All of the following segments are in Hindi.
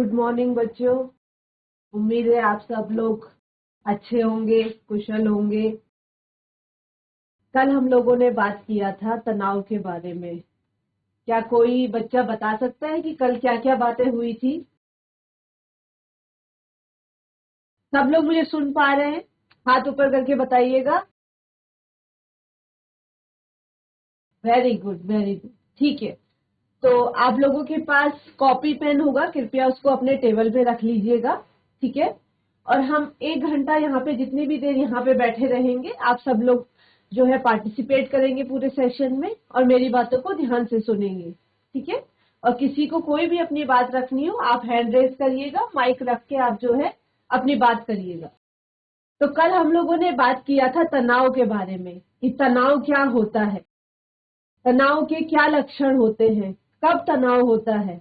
गुड मॉर्निंग बच्चों। उम्मीद है आप सब लोग अच्छे होंगे, कुशल होंगे। कल हम लोगों ने बात किया था तनाव के बारे में। क्या कोई बच्चा बता सकता है कि कल क्या क्या बातें हुई थी? सब लोग मुझे सुन पा रहे हैं? हाथ ऊपर करके बताइएगा। Very good, very good. ठीक है, तो आप लोगों के पास कॉपी पेन होगा, कृपया उसको अपने टेबल पे रख लीजिएगा। ठीक है, और हम 1 घंटा यहाँ पे जितनी भी देर यहाँ पे बैठे रहेंगे, आप सब लोग जो है पार्टिसिपेट करेंगे पूरे सेशन में और मेरी बातों को ध्यान से सुनेंगे। ठीक है, और किसी को कोई भी अपनी बात रखनी हो आप हैंड रेज करिएगा, माइक रख के आप जो है अपनी बात करिएगा। तो कल हम लोगों ने बात किया था तनाव के बारे में कि तनाव क्या होता है, तनाव के क्या लक्षण होते हैं, कब तनाव होता है,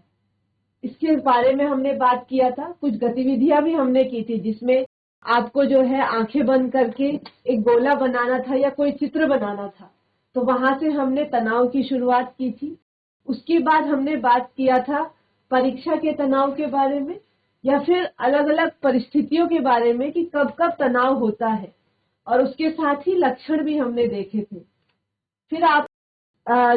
इसके बारे में हमने बात किया था। कुछ गतिविधियां भी हमने की थी जिसमें आपको जो है आंखें बंद करके एक गोला बनाना था या कोई चित्र बनाना था। तो वहां से हमने तनाव की शुरुआत की थी। उसके बाद हमने बात किया था परीक्षा के तनाव के बारे में या फिर अलग अलग परिस्थितियों के बारे में कि कब कब तनाव होता है, और उसके साथ ही लक्षण भी हमने देखे थे। फिर आप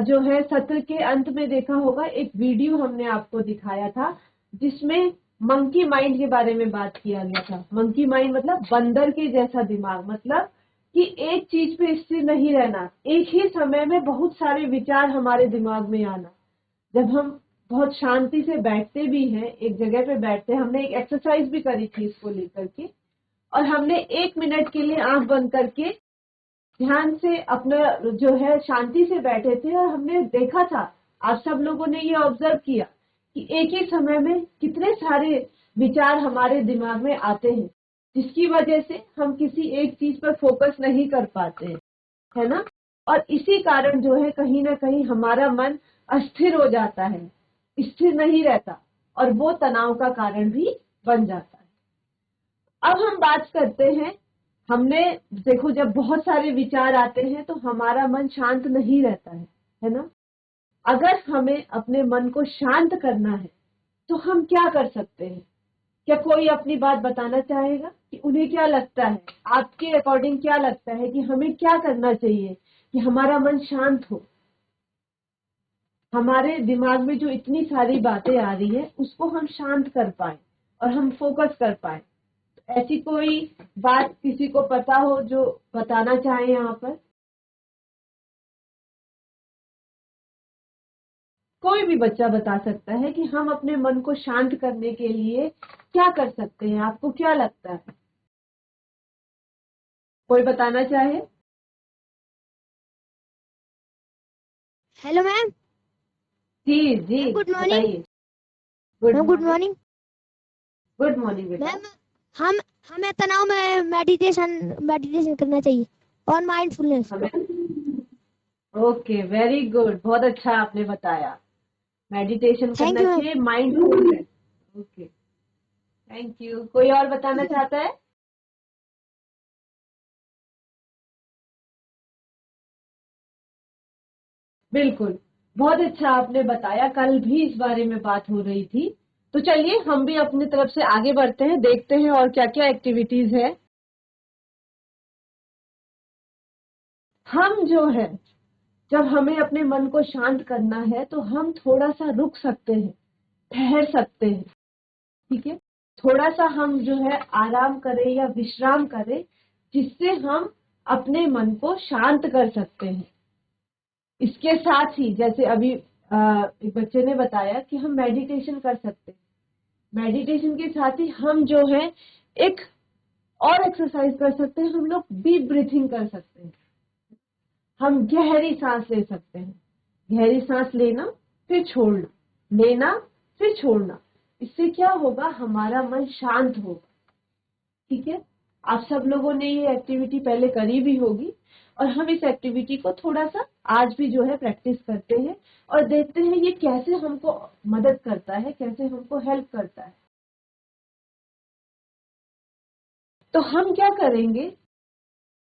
जो है सत्र के अंत में देखा होगा एक वीडियो हमने आपको दिखाया था जिसमें मंकी माइंड के बारे में बात किया गया था। मंकी माइंड मतलब बंदर के जैसा दिमाग, मतलब कि एक चीज पे स्थिर नहीं रहना, एक ही समय में बहुत सारे विचार हमारे दिमाग में आना। जब हम बहुत शांति से बैठते भी हैं, एक जगह पे बैठते हैं, हमने एक एक्सरसाइज भी करी थी इसको लेकर के, और हमने 1 मिनट के लिए आंख बंद करके ध्यान से अपना जो है शांति से बैठे थे और हमने देखा था, आप सब लोगों ने ये ऑब्जर्व किया कि एक ही समय में कितने सारे विचार हमारे दिमाग में आते हैं, जिसकी वजह से हम किसी एक चीज पर फोकस नहीं कर पाते हैं, है ना। और इसी कारण जो है कहीं ना कहीं हमारा मन अस्थिर हो जाता है, स्थिर नहीं रहता, और वो तनाव का कारण भी बन जाता है। अब हम बात करते हैं, हमने देखो जब बहुत सारे विचार आते हैं तो हमारा मन शांत नहीं रहता है ना। अगर हमें अपने मन को शांत करना है तो हम क्या कर सकते हैं? क्या कोई अपनी बात बताना चाहेगा कि उन्हें क्या लगता है, आपके अकॉर्डिंग क्या लगता है कि हमें क्या करना चाहिए कि हमारा मन शांत हो, हमारे दिमाग में जो इतनी सारी बातें आ रही है उसको हम शांत कर पाए और हम फोकस कर पाए? ऐसी कोई बात किसी को पता हो जो बताना चाहे यहाँ पर? कोई भी बच्चा बता सकता है कि हम अपने मन को शांत करने के लिए क्या कर सकते हैं, आपको क्या लगता है? कोई बताना चाहे? Hello ma'am. जी जी, गुड मॉर्निंग। बताइए। Good ma'am good morning. Morning. Good morning बेटा। मैम हम हमें तनाव में मेडिटेशन करना चाहिए और माइंडफुलनेस। हमें ओके, वेरी गुड, बहुत अच्छा आपने बताया। मेडिटेशन थैंक करना यू मैम। चाहिए, माइंडफुलनेस। Okay, thank you. कोई और बताना चाहता है? बिल्कुल, बहुत अच्छा आपने बताया, कल भी इस बारे में बात हो रही थी। तो चलिए हम भी अपनी तरफ से आगे बढ़ते हैं, देखते हैं और क्या क्या एक्टिविटीज है। हम जो है जब हमें अपने मन को शांत करना है तो हम थोड़ा सा रुक सकते हैं, ठहर सकते हैं। ठीक है, थोड़ा सा हम जो है आराम करें या विश्राम करें, जिससे हम अपने मन को शांत कर सकते हैं। इसके साथ ही जैसे अभी एक बच्चे ने बताया कि हम मेडिटेशन कर सकते हैं, मेडिटेशन के साथ ही हम जो है एक और एक्सरसाइज कर सकते हैं, हम लोग डीप ब्रीथिंग कर सकते हैं। हम गहरी सांस ले सकते हैं, गहरी सांस लेना फिर छोड़ना, लेना फिर छोड़ना। इससे क्या होगा, हमारा मन शांत होगा। ठीक है, आप सब लोगों ने ये एक्टिविटी पहले करी भी होगी, और हम इस एक्टिविटी को थोड़ा सा आज भी जो है प्रैक्टिस करते हैं और देखते हैं ये कैसे हमको मदद करता है, कैसे हमको हेल्प करता है। तो हम क्या करेंगे,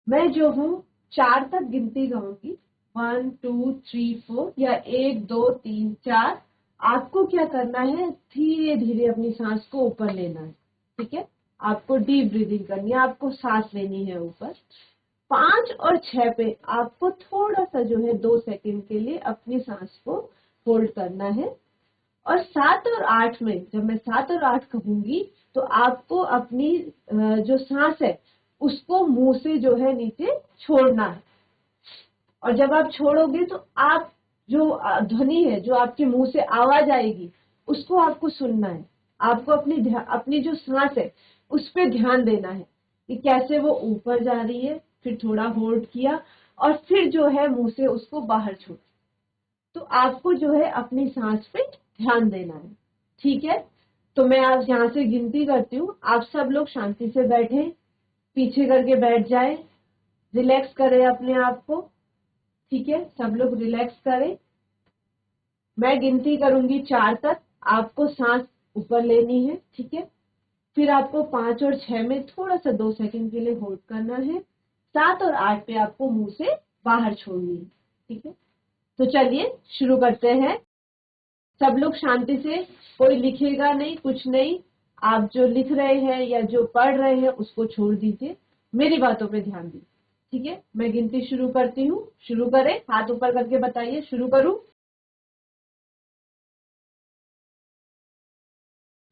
मैं जो हूँ 4 तक गिनती गाऊंगी, 1 2 3 4, या 1 2 3 4, आपको क्या करना है, धीरे धीरे अपनी सांस को ऊपर लेना है, ठीक है। आपको डीप ब्रीदिंग करनी है, आपको सांस लेनी है ऊपर। 5 और 6 पे आपको थोड़ा सा जो है 2 सेकंड के लिए अपनी सांस को होल्ड करना है। और 7 और 8 में, जब मैं 7 और 8 कहूंगी तो आपको अपनी जो सांस है उसको मुंह से जो है नीचे छोड़ना है। और जब आप छोड़ोगे तो आप जो ध्वनि है, जो आपके मुंह से आवाज आएगी, उसको आपको सुनना है। आपको अपनी जो सांस है उस पर ध्यान देना है कि कैसे वो ऊपर जा रही है, फिर थोड़ा होल्ड किया और फिर जो है मुंह से उसको बाहर छोड़ा। तो आपको जो है अपनी सांस पे ध्यान देना है, ठीक है। तो मैं आज यहाँ से गिनती करती हूँ, आप सब लोग शांति से बैठे, पीछे करके बैठ जाए, रिलैक्स करें अपने आप को, ठीक है। सब लोग रिलैक्स करें। मैं गिनती करूंगी 4 तक, आपको सांस ऊपर लेनी है, ठीक है। फिर आपको 5 और 6 में थोड़ा सा 2 सेकंड के लिए होल्ड करना है। 7 और 8 पे आपको मुंह से बाहर छोड़नी है, ठीक है। तो चलिए शुरू करते हैं। सब लोग शांति से, कोई लिखेगा नहीं, कुछ नहीं। आप जो लिख रहे हैं या जो पढ़ रहे हैं उसको छोड़ दीजिए, मेरी बातों पे ध्यान दीजिए, ठीक है। मैं गिनती शुरू करती हूँ, शुरू करें। हाथ ऊपर करके बताइए, शुरू करूं।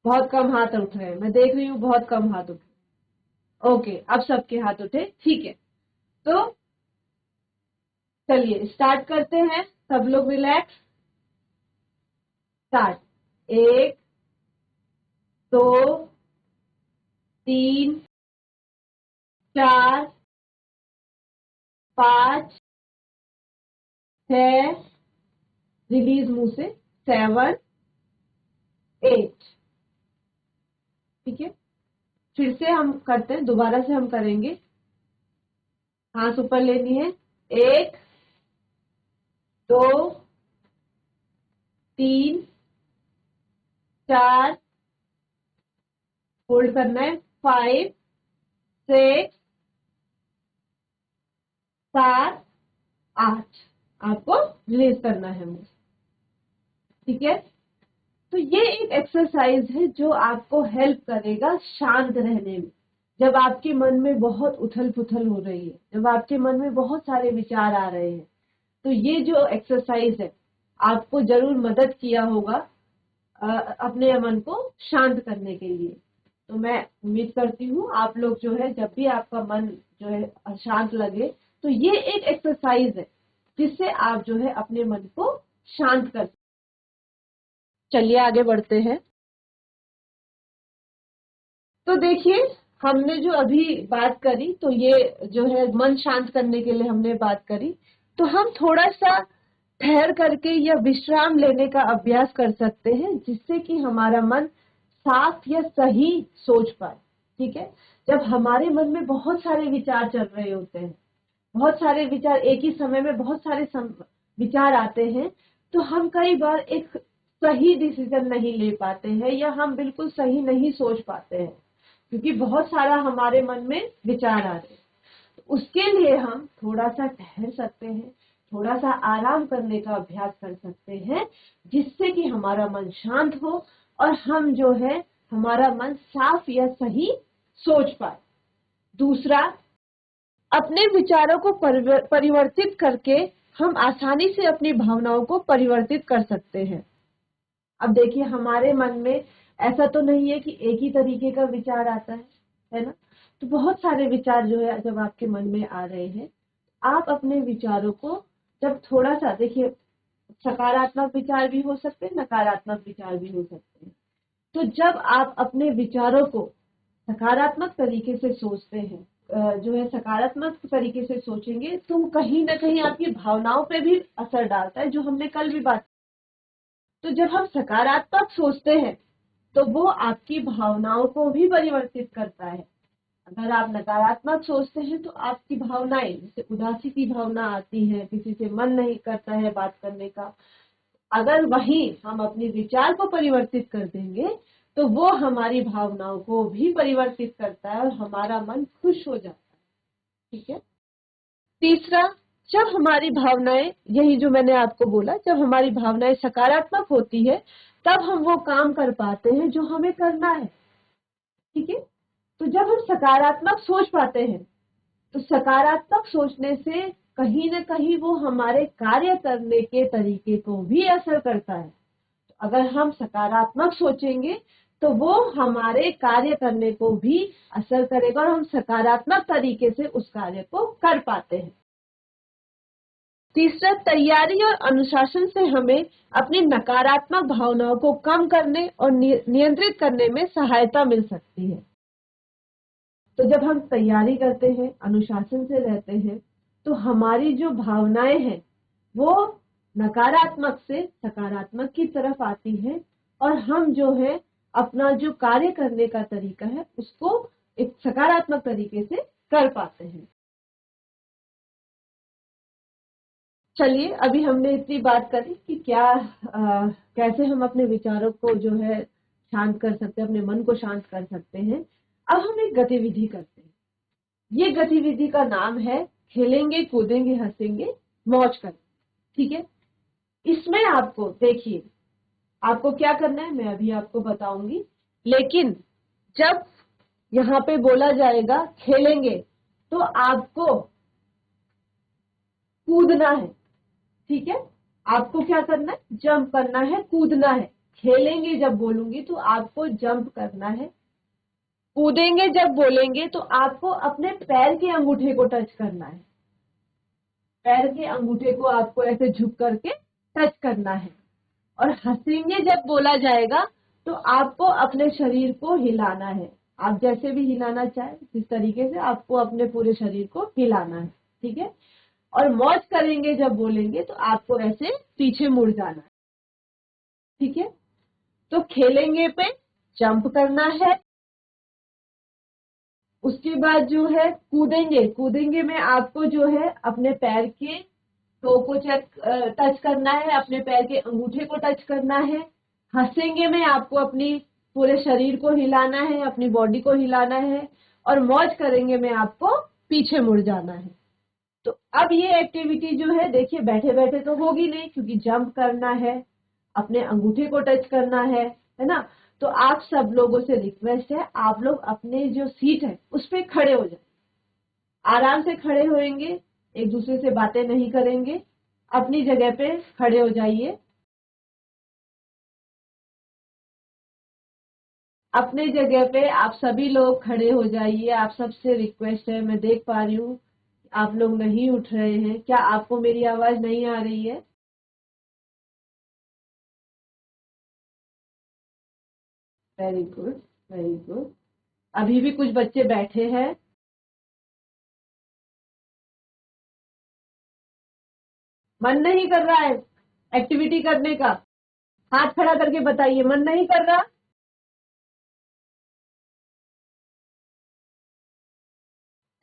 बहुत कम हाथ उठ रहे हैं, मैं देख रही हूँ बहुत कम हाथ उठे। ओके, अब सबके हाथ उठे, ठीक है। तो चलिए स्टार्ट करते हैं, सब लोग रिलैक्स। स्टार्ट। 1 2 3 4 5 6, रिलीज मुंह से, 7 8, ठीक है। फिर से हम करते हैं, दोबारा से हम करेंगे। सांस ऊपर लेनी है। 1 2 3 4, होल्ड करना है। 5 6 7 8, आपको रिलीज करना है मुझे, ठीक है। तो ये एक एक्सरसाइज है जो आपको हेल्प करेगा शांत रहने में। जब आपके मन में बहुत उथल पुथल हो रही है, जब आपके मन में बहुत सारे विचार आ रहे हैं, तो ये जो एक्सरसाइज है आपको जरूर मदद किया होगा अपने मन को शांत करने के लिए। तो मैं उम्मीद करती हूँ आप लोग जो है, जब भी आपका मन जो है अशांत लगे, तो ये एक एक्सरसाइज है जिससे आप जो है अपने मन को शांत कर। चलिए आगे बढ़ते हैं। तो देखिए, हमने जो अभी बात करी, तो ये जो है मन शांत करने के लिए हमने बात करी। तो हम थोड़ा सा ठहर करके या विश्राम लेने का अभ्यास कर सकते हैं, जिससे कि हमारा मन साफ या सही सोच पाए, ठीक है। जब हमारे मन में बहुत सारे विचार चल रहे होते हैं, बहुत सारे विचार एक ही समय में, बहुत सारे विचार आते हैं, तो हम कई बार एक सही डिसीजन नहीं ले पाते हैं या हम बिल्कुल सही नहीं सोच पाते हैं, क्योंकि बहुत सारा हमारे मन में विचार आ रहे हैं। तो उसके लिए हम थोड़ा सा ठहर सकते हैं, थोड़ा सा आराम करने का अभ्यास कर सकते हैं, जिससे कि हमारा मन शांत हो और हम जो है हमारा मन साफ या सही सोच पाए। दूसरा, अपने विचारों को परिवर्तित करके हम आसानी से अपनी भावनाओं को परिवर्तित कर सकते हैं। अब देखिए, हमारे मन में ऐसा तो नहीं है कि एक ही तरीके का विचार आता है ना। तो बहुत सारे विचार जो है जब आपके मन में आ रहे हैं, आप अपने विचारों को जब थोड़ा सा देखिए, सकारात्मक विचार भी हो सकते हैं, नकारात्मक विचार भी हो सकते हैं। तो जब आप अपने विचारों को सकारात्मक तरीके से सोचते हैं, जो है सकारात्मक तरीके से सोचेंगे, तो कहीं ना कहीं आपकी भावनाओं पे भी असर डालता है, जो हमने कल भी बात। तो जब हम सकारात्मक सोचते हैं तो वो आपकी भावनाओं को भी परिवर्तित करता है। अगर आप नकारात्मक सोचते हैं तो आपकी भावनाएं, जैसे उदासी की भावना आती है, किसी से मन नहीं करता है बात करने का, अगर वही हम अपने विचार को परिवर्तित कर देंगे तो वो हमारी भावनाओं को भी परिवर्तित करता है और हमारा मन खुश हो जाता है, ठीक है। तीसरा, जब हमारी भावनाएं, यही जो मैंने आपको बोला, जब हमारी भावनाएं सकारात्मक होती है तब हम वो काम कर पाते हैं जो हमें करना है। ठीक है, तो जब हम सकारात्मक सोच पाते हैं तो सकारात्मक सोचने से कहीं ना कहीं वो हमारे कार्य करने के तरीके को भी असर करता है। तो अगर हम सकारात्मक सोचेंगे तो वो हमारे कार्य करने को भी असर करेगा और हम सकारात्मक तरीके से उस कार्य को कर पाते हैं। तीसरा, तैयारी और अनुशासन से हमें अपनी नकारात्मक भावनाओं को कम करने और नियंत्रित करने में सहायता मिल सकती है। तो जब हम तैयारी करते हैं, अनुशासन से रहते हैं, तो हमारी जो भावनाएं हैं वो नकारात्मक से सकारात्मक की तरफ आती है और हम जो है अपना जो कार्य करने का तरीका है उसको एक सकारात्मक तरीके से कर पाते हैं। चलिए, अभी हमने इतनी बात करी कि कैसे हम अपने विचारों को जो है शांत कर सकते हैं, अपने मन को शांत कर सकते हैं। अब हम एक गतिविधि करते हैं। ये गतिविधि का नाम है खेलेंगे, कूदेंगे, हंसेंगे, मौज करें। ठीक है, इसमें आपको देखिए, आपको क्या करना है मैं अभी आपको बताऊंगी, लेकिन जब यहाँ पे बोला जाएगा खेलेंगे तो आपको कूदना है। ठीक है, आपको क्या करना है, जंप करना है, कूदना है। खेलेंगे जब बोलूंगी तो आपको जंप करना है। कूदेंगे जब बोलेंगे तो आपको अपने पैर के अंगूठे को टच करना है। पैर के अंगूठे को आपको ऐसे झुक करके टच करना है। और हंसेंगे जब बोला जाएगा तो आपको अपने शरीर को हिलाना है। आप जैसे भी हिलाना चाहे, जिस तरीके से आपको अपने पूरे शरीर को हिलाना है। ठीक है, और मौज करेंगे जब बोलेंगे तो आपको ऐसे पीछे मुड़ जाना है। ठीक है, तो खेलेंगे पे जंप करना है। उसके बाद जो है कूदेंगे, कूदेंगे में आपको जो है अपने पैर के टो को टच करना है, अपने पैर के अंगूठे को टच करना है। हंसेंगे में आपको अपनी पूरे शरीर को हिलाना है, अपनी बॉडी को हिलाना है। और मौज करेंगे में आपको पीछे मुड़ जाना है। तो अब ये एक्टिविटी जो है देखिए, बैठे बैठे तो होगी नहीं, क्योंकि जंप करना है, अपने अंगूठे को टच करना है ना। तो आप सब लोगों से रिक्वेस्ट है, आप लोग अपने जो सीट है उस पे खड़े हो जाए, आराम से खड़े होएंगे, एक दूसरे से बातें नहीं करेंगे, अपनी जगह पे खड़े हो जाइए। अपने जगह पे आप सभी लोग खड़े हो जाइए। आप सबसे रिक्वेस्ट है, मैं देख पा रही हूँ आप लोग नहीं उठ रहे हैं। क्या आपको मेरी आवाज नहीं आ रही है? Very good, very good. अभी भी कुछ बच्चे बैठे हैं। मन नहीं कर रहा है एक्टिविटी करने का? हाथ खड़ा करके बताइए, मन नहीं कर रहा?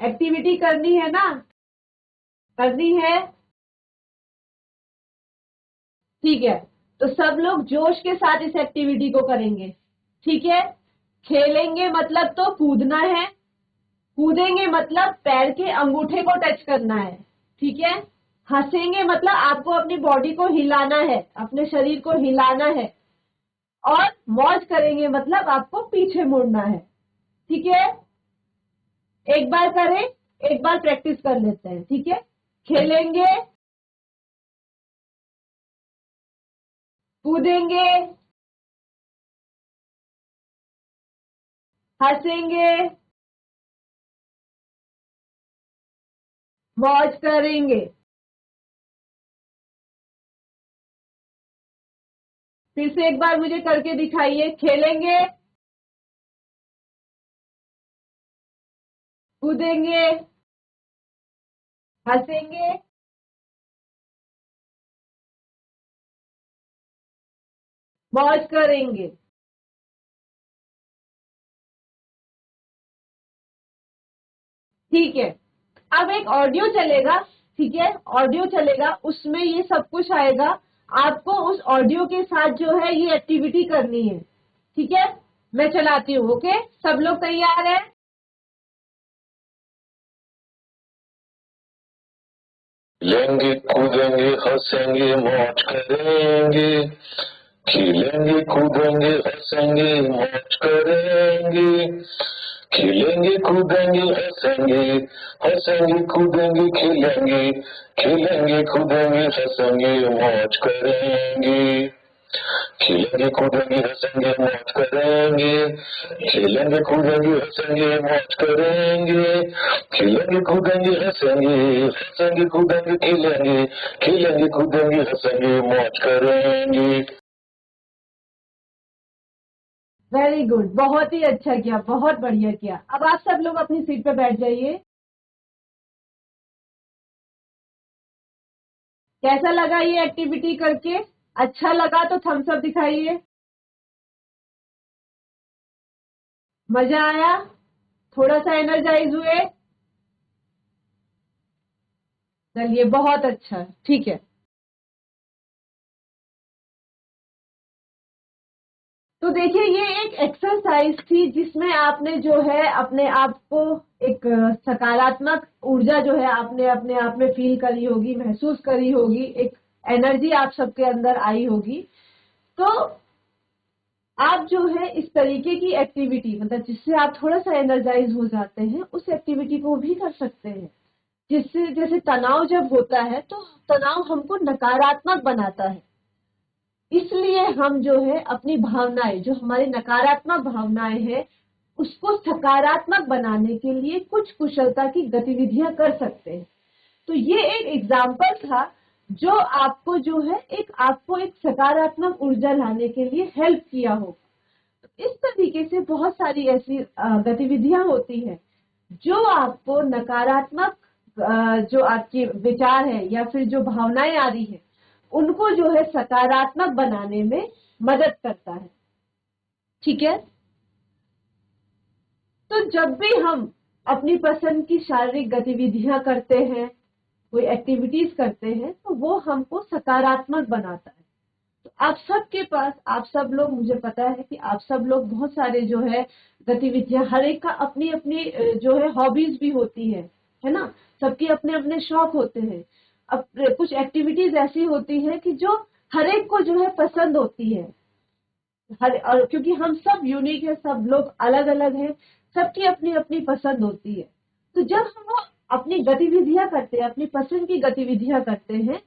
एक्टिविटी करनी है ना? करनी है? ठीक है, तो सब लोग जोश के साथ इस एक्टिविटी को करेंगे। ठीक है, खेलेंगे मतलब तो कूदना है, कूदेंगे मतलब पैर के अंगूठे को टच करना है। ठीक है, हंसेंगे मतलब आपको अपनी बॉडी को हिलाना है, अपने शरीर को हिलाना है। और मौज करेंगे मतलब आपको पीछे मुड़ना है। ठीक है, एक बार करें, एक बार प्रैक्टिस कर लेते हैं। ठीक है, खेलेंगे, कूदेंगे, हंसेंगे, मौज करेंगे। फिर से एक बार मुझे करके दिखाइए। खेलेंगे, कूदेंगे, हंसेंगे, मौज करेंगे। ठीक है, अब एक ऑडियो चलेगा। ठीक है, ऑडियो चलेगा, उसमें ये सब कुछ आएगा। आपको उस ऑडियो के साथ जो है ये एक्टिविटी करनी है। ठीक है, मैं चलाती हूँ। ओके, सब लोग तैयार हैं? लेंगे कूदेंगे हंसेंगे मौज करेंगे, खेलेंगे कूदेंगे हंसेंगे मौज करेंगे, खेलेंगे कूदेंगे हंसेंगे, हंसेंगे कूदेंगे खेलेंगे, खेलेंगे कूदेंगे हंसेंगे मौज करेंगे, खेलेंगे कूदेंगे हंसेंगे मौज करेंगे, खेलेंगे कूदेंगे हंसेंगे मौज करेंगे, खेलेंगे कूदेंगे हंसेंगे, हंसेंगे कूदेंगे खेलेंगे, खेलेंगे कूदेंगे हंसेंगे मौज करेंगे। वेरी गुड, बहुत ही अच्छा किया, बहुत बढ़िया किया। अब आप सब लोग अपनी सीट पे बैठ जाइए। कैसा लगा ये एक्टिविटी करके? अच्छा लगा तो थम्स अप दिखाइए। मजा आया? थोड़ा सा एनर्जाइज हुए? चलिए, बहुत अच्छा, ठीक है। तो देखिए, ये एक एक्सरसाइज थी जिसमें आपने जो है अपने आप को एक सकारात्मक ऊर्जा जो है आपने अपने आप में फील करी होगी, महसूस करी होगी, एक एनर्जी आप सबके अंदर आई होगी। तो आप जो है इस तरीके की एक्टिविटी, मतलब जिससे आप थोड़ा सा एनर्जाइज हो जाते हैं, उस एक्टिविटी को भी कर सकते हैं। जिससे जैसे तनाव जब होता है तो तनाव हमको नकारात्मक बनाता है, इसलिए हम जो है अपनी भावनाएं, जो हमारी नकारात्मक भावनाएं हैं, उसको सकारात्मक बनाने के लिए कुछ कुशलता की गतिविधियां कर सकते हैं। तो ये एक एग्जाम्पल था जो आपको जो है आपको एक सकारात्मक ऊर्जा लाने के लिए हेल्प किया होगा। तो इस तरीके से बहुत सारी ऐसी गतिविधियां होती हैं जो आपको नकारात्मक जो आपके विचार है या फिर जो भावनाएं आ रही है, उनको जो है सकारात्मक बनाने में मदद करता है। ठीक है? तो जब भी हम अपनी पसंद की शारीरिक गतिविधियां करते हैं, कोई एक्टिविटीज करते हैं, तो वो हमको सकारात्मक बनाता है। तो आप सबके पास, आप सब लोग, मुझे पता है कि आप सब लोग बहुत सारे जो है गतिविधियां, हर एक का अपनी अपनी जो है हॉबीज भी होती है ना? सबके अपने अपने शौक होते हैं। अब कुछ एक्टिविटीज ऐसी होती है कि जो हर एक को जो है पसंद होती है। और क्योंकि हम सब यूनिक है, सब लोग अलग अलग हैं, सबकी अपनी अपनी पसंद होती है। तो जब हम वो अपनी गतिविधियां करते हैं, अपनी पसंद की गतिविधियां करते हैं,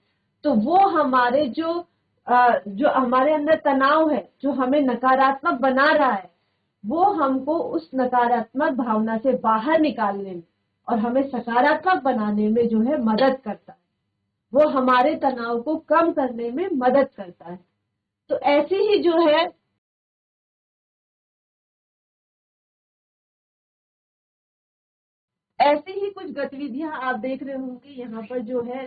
तो वो हमारे जो हमारे अंदर तनाव है, जो हमें नकारात्मक बना रहा है, वो हमको उस नकारात्मक भावना से बाहर निकालने में और हमें सकारात्मक बनाने में जो है मदद करता है। वो हमारे तनाव को कम करने में मदद करता है। तो ऐसी ही जो है ऐसी ही कुछ गतिविधियां आप देख रहे होंगे यहाँ पर जो है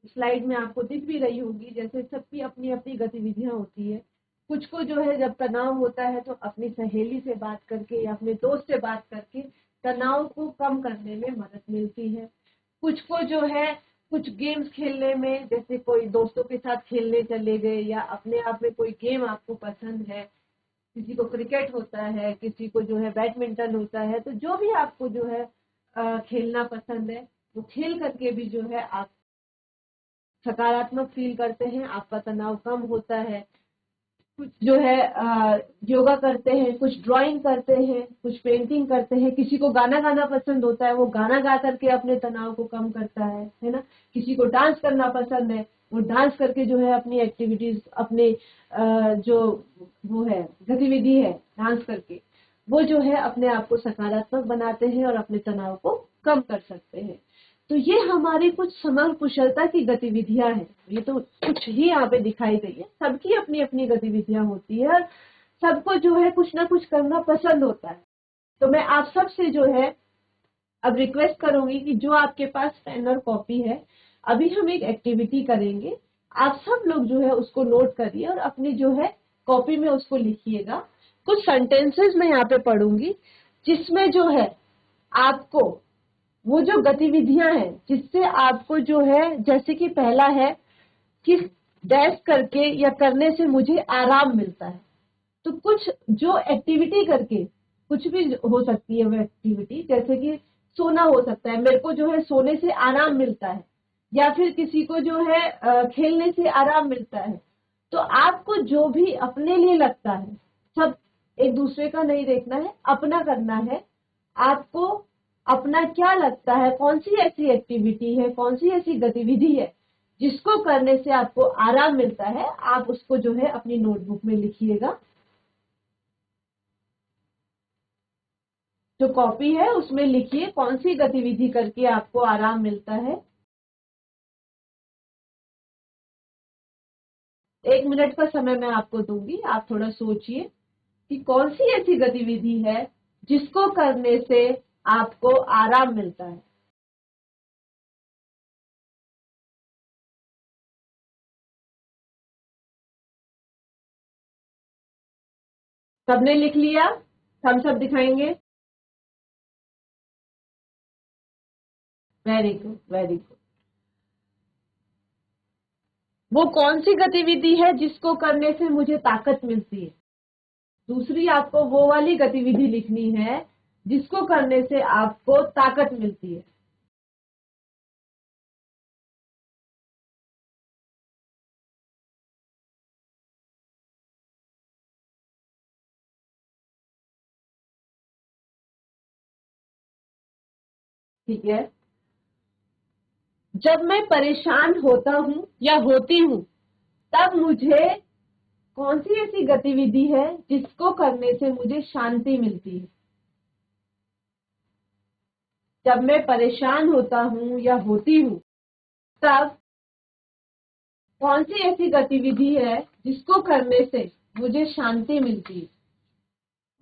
स्लाइड में आपको दिख भी रही होगी। जैसे सबकी अपनी अपनी गतिविधियां होती है। कुछ को जो है जब तनाव होता है तो अपनी सहेली से बात करके या अपने दोस्त से बात करके तनाव को कम करने में मदद मिलती है। कुछ को जो है कुछ गेम्स खेलने में, जैसे कोई दोस्तों के साथ खेलने चले गए या अपने आप में कोई गेम आपको पसंद है, किसी को क्रिकेट होता है, किसी को जो है बैडमिंटन होता है, तो जो भी आपको जो है खेलना पसंद है, वो खेल करके भी जो है आप सकारात्मक फील करते हैं, आपका तनाव कम होता है। कुछ जो है योगा करते हैं, कुछ ड्राइंग करते हैं, कुछ पेंटिंग करते हैं, किसी को गाना गाना पसंद होता है, वो गाना गा करके अपने तनाव को कम करता है ना? किसी को डांस करना पसंद है, वो डांस करके जो है अपनी एक्टिविटीज, अपने जो वो है गतिविधि है डांस करके, वो जो है अपने आप को सकारात्मक बनाते हैं और अपने तनाव को कम कर सकते हैं। तो ये हमारी कुछ समग्र कुशलता की गतिविधियां हैं। ये तो कुछ ही यहाँ पे दिखाई गई है, सबकी अपनी अपनी गतिविधियां होती है और सबको जो है कुछ ना कुछ करना पसंद होता है। तो मैं आप सब से जो है अब रिक्वेस्ट करूंगी कि जो आपके पास पेन और कॉपी है, अभी हम एक एक्टिविटी करेंगे। आप सब लोग जो है उसको नोट करिए और अपनी जो है कॉपी में उसको लिखिएगा। कुछ सेंटेंसेस मैं यहाँ पे पढ़ूंगी जिसमें जो है आपको वो जो गतिविधियां हैं जिससे आपको जो है, जैसे कि पहला है कि डैश करके या करने से मुझे आराम मिलता है। तो कुछ जो एक्टिविटी करके, कुछ भी हो सकती है वो एक्टिविटी, जैसे कि सोना हो सकता है, मेरे को जो है सोने से आराम मिलता है। या फिर किसी को जो है खेलने से आराम मिलता है। तो आपको जो भी अपने लिए लगता है, सब एक दूसरे का नहीं देखना है, अपना करना है। आपको अपना क्या लगता है, कौन सी ऐसी एक्टिविटी है, कौन सी ऐसी गतिविधि है जिसको करने से आपको आराम मिलता है, आप उसको जो है अपनी नोटबुक में लिखिएगा। जो कॉपी है उसमें लिखिए कौन सी गतिविधि करके आपको आराम मिलता है। 1 मिनट का समय मैं आपको दूंगी, आप थोड़ा सोचिए कि कौन सी ऐसी गतिविधि है जिसको करने से आपको आराम मिलता है। सबने लिख लिया? थम्स अप दिखाएंगे। Very good, very good. वो कौन सी गतिविधि है जिसको करने से मुझे ताकत मिलती है? दूसरी आपको वो वाली गतिविधि लिखनी है जिसको करने से आपको ताकत मिलती है। ठीक है। जब मैं परेशान होता हूं या होती हूं तब मुझे कौन सी ऐसी गतिविधि है जिसको करने से मुझे शांति मिलती है? जब मैं परेशान होता हूं या होती हूं तब कौन सी ऐसी गतिविधि है जिसको करने से मुझे शांति मिलती है?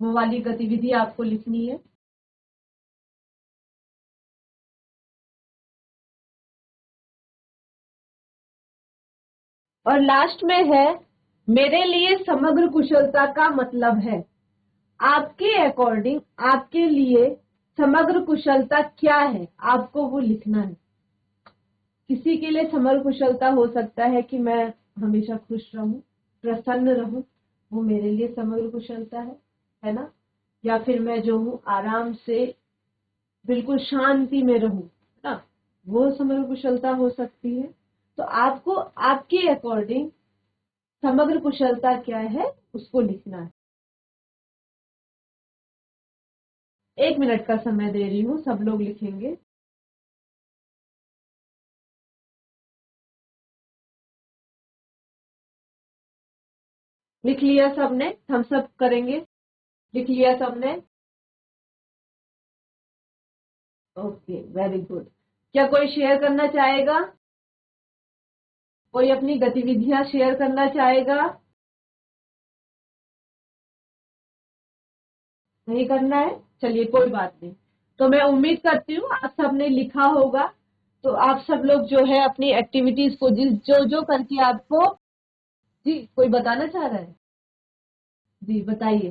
वो वाली गतिविधि आपको लिखनी है। और लास्ट में है, मेरे लिए समग्र कुशलता का मतलब है। आपके अकॉर्डिंग आपके लिए समग्र कुशलता क्या है, आपको वो लिखना है। किसी के लिए समग्र कुशलता हो सकता है कि मैं हमेशा खुश रहूं, प्रसन्न रहूं, वो मेरे लिए समग्र कुशलता है ना। या फिर मैं जो हूं आराम से बिल्कुल शांति में रहूं, है ना, वो समग्र कुशलता हो सकती है। तो आपको आपके अकॉर्डिंग समग्र कुशलता क्या है उसको लिखना है। 1 मिनट का समय दे रही हूँ, सब लोग लिखेंगे। लिख लिया सबने? थम्स अप करेंगे। लिख लिया सबने? Okay, very good. क्या कोई शेयर करना चाहेगा? कोई अपनी गतिविधियां शेयर करना चाहेगा? नहीं करना है? चलिए कोई बात नहीं। तो मैं उम्मीद करती हूँ आप सबने लिखा होगा। तो आप सब लोग जो है अपनी एक्टिविटीज को जिस जो जो करके आपको, जी कोई बताना चाह रहा है? जी बताइए।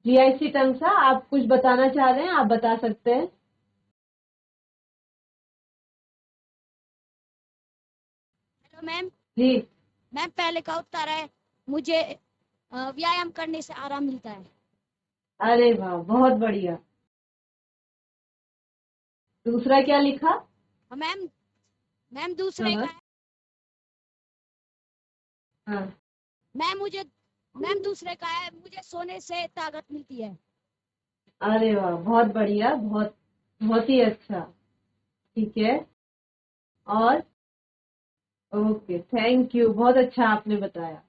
जीआईसी टंगसा, आप कुछ बताना चाह रहे हैं? आप बता सकते हैं। Hello ma'am. जी। मैम पहले का उत्तर है, मुझे व्यायाम करने से आराम मिलता है। अरे वाह, बहुत बढ़िया। दूसरा क्या लिखा? मैम मैम दूसरे हाँ का है, हाँ। मैम दूसरे का है, मुझे सोने से ताकत मिलती है। अरे वाह, बहुत बढ़िया, बहुत बहुत ही अच्छा। ठीक है। और ओके, थैंक यू, बहुत अच्छा आपने बताया।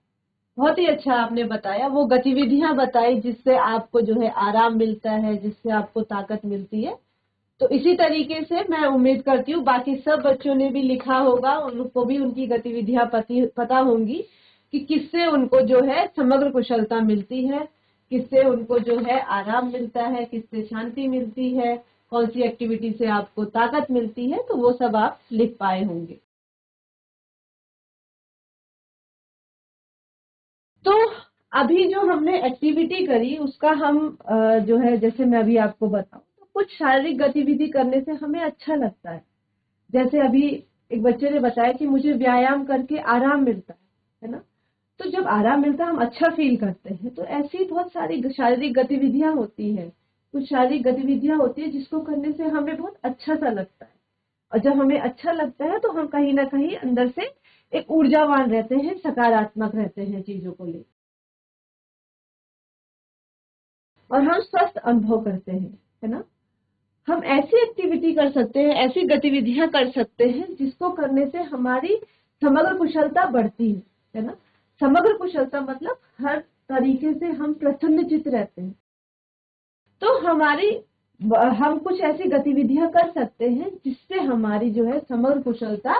बहुत ही अच्छा आपने बताया, वो गतिविधियां बताई जिससे आपको जो है आराम मिलता है, जिससे आपको ताकत मिलती है। तो इसी तरीके से मैं उम्मीद करती हूँ बाकी सब बच्चों ने भी लिखा होगा, उनको भी उनकी गतिविधियां पता होंगी कि किससे उनको जो है समग्र कुशलता मिलती है, किससे उनको जो है आराम मिलता है, किससे शांति मिलती है, कौन सी एक्टिविटी से आपको ताकत मिलती है। तो वो सब आप लिख पाए होंगे। तो अभी जो हमने एक्टिविटी करी उसका हम जो है, जैसे मैं अभी आपको बताऊं तो कुछ शारीरिक गतिविधि करने से हमें अच्छा लगता है। जैसे अभी एक बच्चे ने बताया कि मुझे व्यायाम करके आराम मिलता है ना। तो जब आराम मिलता है हम अच्छा फील करते हैं। तो ऐसी बहुत सारी शारीरिक गतिविधियां होती हैं कुछ शारीरिक गतिविधियां होती है जिसको करने से हमें बहुत अच्छा सा लगता है, और जब हमें अच्छा लगता है तो हम कहीं ना कहीं अंदर से एक ऊर्जावान रहते हैं, सकारात्मक रहते हैं चीजों को लेकर, और हम स्वस्थ अनुभव करते हैं, है ना। हम ऐसी एक्टिविटी कर सकते हैं, ऐसी गतिविधियां कर सकते हैं जिसको करने से हमारी समग्र कुशलता बढ़ती है ना। समग्र कुशलता मतलब हर तरीके से हम प्रसन्नचित्त रहते हैं। तो हम कुछ ऐसी गतिविधियां कर सकते हैं जिससे हमारी जो है समग्र कुशलता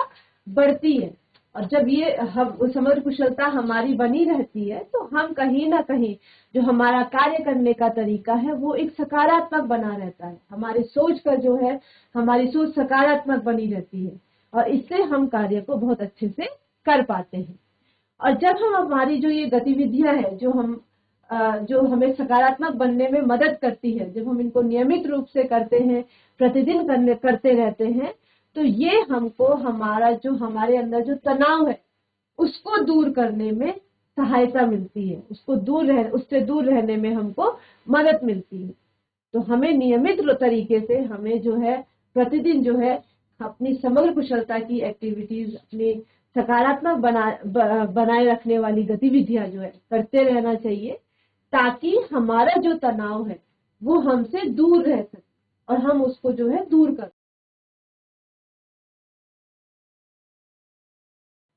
बढ़ती है, और जब ये समग्र कुशलता हमारी बनी रहती है तो हम कहीं ना कहीं जो हमारा कार्य करने का तरीका है वो एक सकारात्मक बना रहता है। हमारी सोच का जो है, हमारी सोच सकारात्मक बनी रहती है, और इससे हम कार्य को बहुत अच्छे से कर पाते हैं। और जब हम हमारी जो ये गतिविधियां हैं जो हमें सकारात्मक बनने में मदद करती है, जब हम इनको नियमित रूप से करते हैं, प्रतिदिन करते रहते हैं, तो ये हमको हमारे अंदर जो तनाव है उसको दूर करने में सहायता मिलती है, उससे दूर रहने में हमको मदद मिलती है। तो हमें नियमित तरीके से हमें जो है प्रतिदिन जो है अपनी समग्र कुशलता की एक्टिविटीज, अपनी सकारात्मक बनाए रखने वाली गतिविधियां जो है करते रहना चाहिए, ताकि हमारा जो तनाव है वो हमसे दूर रह सके और हम उसको जो है दूर कर।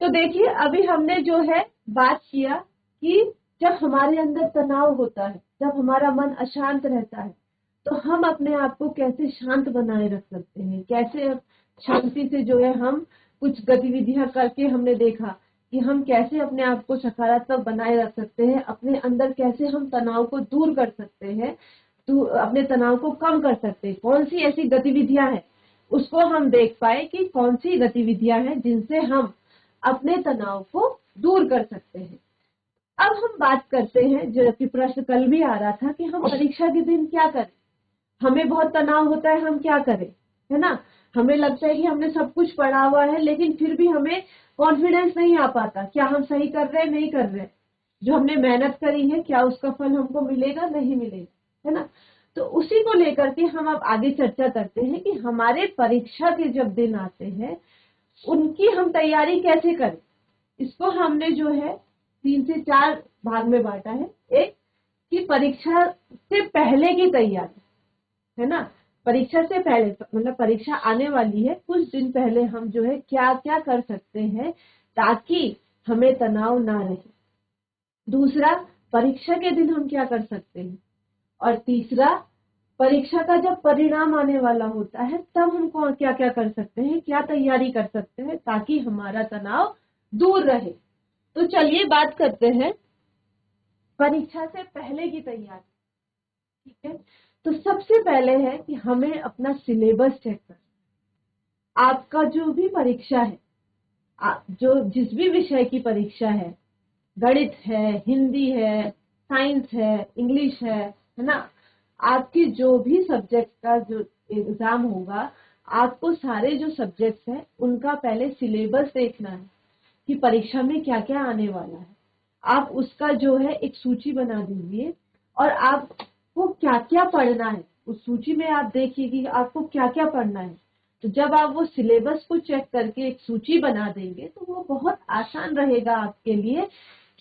तो देखिए, अभी हमने जो है बात किया कि जब हमारे अंदर तनाव होता है, जब हमारा मन अशांत रहता है, तो हम अपने आप को कैसे शांत बनाए रख सकते हैं, कैसे शांति से जो है हम कुछ गतिविधियां करके हमने देखा कि हम कैसे अपने आप को सकारात्मक बनाए रख सकते हैं, अपने अंदर कैसे हम तनाव को दूर कर सकते हैं, तो अपने तनाव को कम कर सकते हैं। कौन सी ऐसी गतिविधियां हैं उसको हम देख पाए कि कौन सी गतिविधियां हैं जिनसे हम अपने तनाव को दूर कर सकते हैं। अब हम बात करते हैं, जो कि प्रश्न कल भी आ रहा था, कि हम परीक्षा के दिन क्या करें। हमें बहुत तनाव होता है, हम क्या करें, है ना। हमें लगता है कि हमने सब कुछ पढ़ा हुआ है, लेकिन फिर भी हमें कॉन्फिडेंस नहीं आ पाता, क्या हम सही कर रहे हैं, नहीं कर रहे, जो हमने मेहनत करी है क्या उसका फल हमको मिलेगा, नहीं मिलेगा, है ना। तो उसी को लेकर के हम अब आगे चर्चा करते हैं कि हमारे परीक्षा के जब दिन आते हैं उनकी हम तैयारी कैसे करें। इसको हमने जो है 3 से 4 भाग में बांटा है। एक कि परीक्षा से पहले की तैयारी, है ना। परीक्षा से पहले मतलब परीक्षा आने वाली है, कुछ दिन पहले हम जो है क्या क्या कर सकते हैं ताकि हमें तनाव ना रहे। दूसरा, परीक्षा के दिन हम क्या कर सकते हैं। और तीसरा, परीक्षा का जब परिणाम आने वाला होता है तब हम क्या क्या कर सकते हैं, क्या तैयारी कर सकते हैं ताकि हमारा तनाव दूर रहे। तो चलिए बात करते हैं परीक्षा से पहले की तैयारी, ठीक है। तो सबसे पहले है कि हमें अपना सिलेबस चेक करना। आपका जो भी परीक्षा है, जिस भी विषय की परीक्षा है, गणित है, हिंदी है, साइंस है, इंग्लिश है ना, आपकी जो भी सब्जेक्ट का जो एग्जाम होगा, आपको सारे जो सब्जेक्ट्स हैं उनका पहले सिलेबस देखना है कि परीक्षा में क्या क्या आने वाला है। आप उसका जो है एक सूची बना दीजिए, और आपको क्या क्या पढ़ना है उस सूची में आप देखिए कि आपको क्या क्या पढ़ना है। तो जब आप वो सिलेबस को चेक करके एक सूची बना देंगे तो वो बहुत आसान रहेगा आपके लिए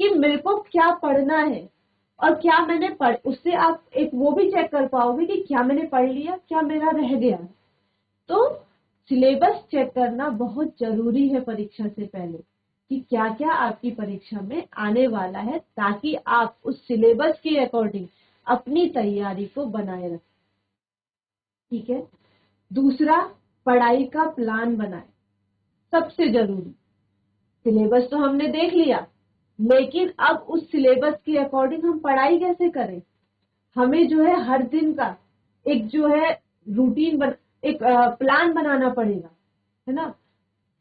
कि मेरे को क्या पढ़ना है और क्या मैंने उससे आप एक वो भी चेक कर पाओगे कि क्या मैंने पढ़ लिया, क्या मेरा रह गया। तो सिलेबस चेक करना बहुत जरूरी है परीक्षा से पहले कि क्या क्या आपकी परीक्षा में आने वाला है, ताकि आप उस सिलेबस के अकॉर्डिंग अपनी तैयारी को बनाए रखें, ठीक है। दूसरा, पढ़ाई का प्लान बनाए, सबसे जरूरी। सिलेबस तो हमने देख लिया, लेकिन अब उस सिलेबस के अकॉर्डिंग हम पढ़ाई कैसे करें। हमें जो है हर दिन का एक जो है एक प्लान बनाना पड़ेगा, है ना,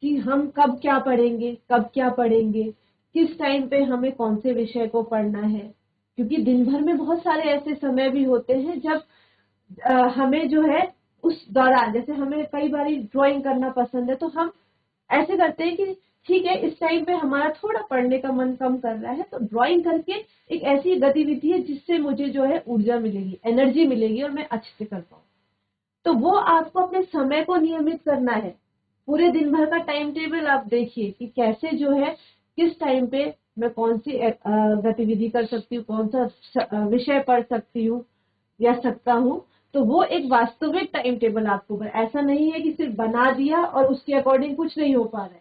कि हम कब क्या पढ़ेंगे, किस टाइम पे हमें कौन से विषय को पढ़ना है। क्योंकि दिन भर में बहुत सारे ऐसे समय भी होते हैं जब हमें जो है उस दौरान, जैसे हमें कई बार ड्राइंग करना पसंद है, तो हम ऐसे करते हैं कि ठीक है इस टाइम पे हमारा थोड़ा पढ़ने का मन कम कर रहा है, तो ड्राइंग करके एक ऐसी गतिविधि है जिससे मुझे जो है ऊर्जा मिलेगी, एनर्जी मिलेगी और मैं अच्छे से कर पाऊँ। तो वो आपको अपने समय को नियमित करना है। पूरे दिन भर का टाइम टेबल आप देखिए कि कैसे जो है किस टाइम पे मैं कौन सी गतिविधि कर सकती हूँ, कौन सा विषय पढ़ सकती हूँ या सकता हूँ। तो वो एक वास्तविक टाइम टेबल आपको, ऐसा नहीं है कि सिर्फ बना दिया और उसके अकॉर्डिंग कुछ नहीं हो पा रहा है।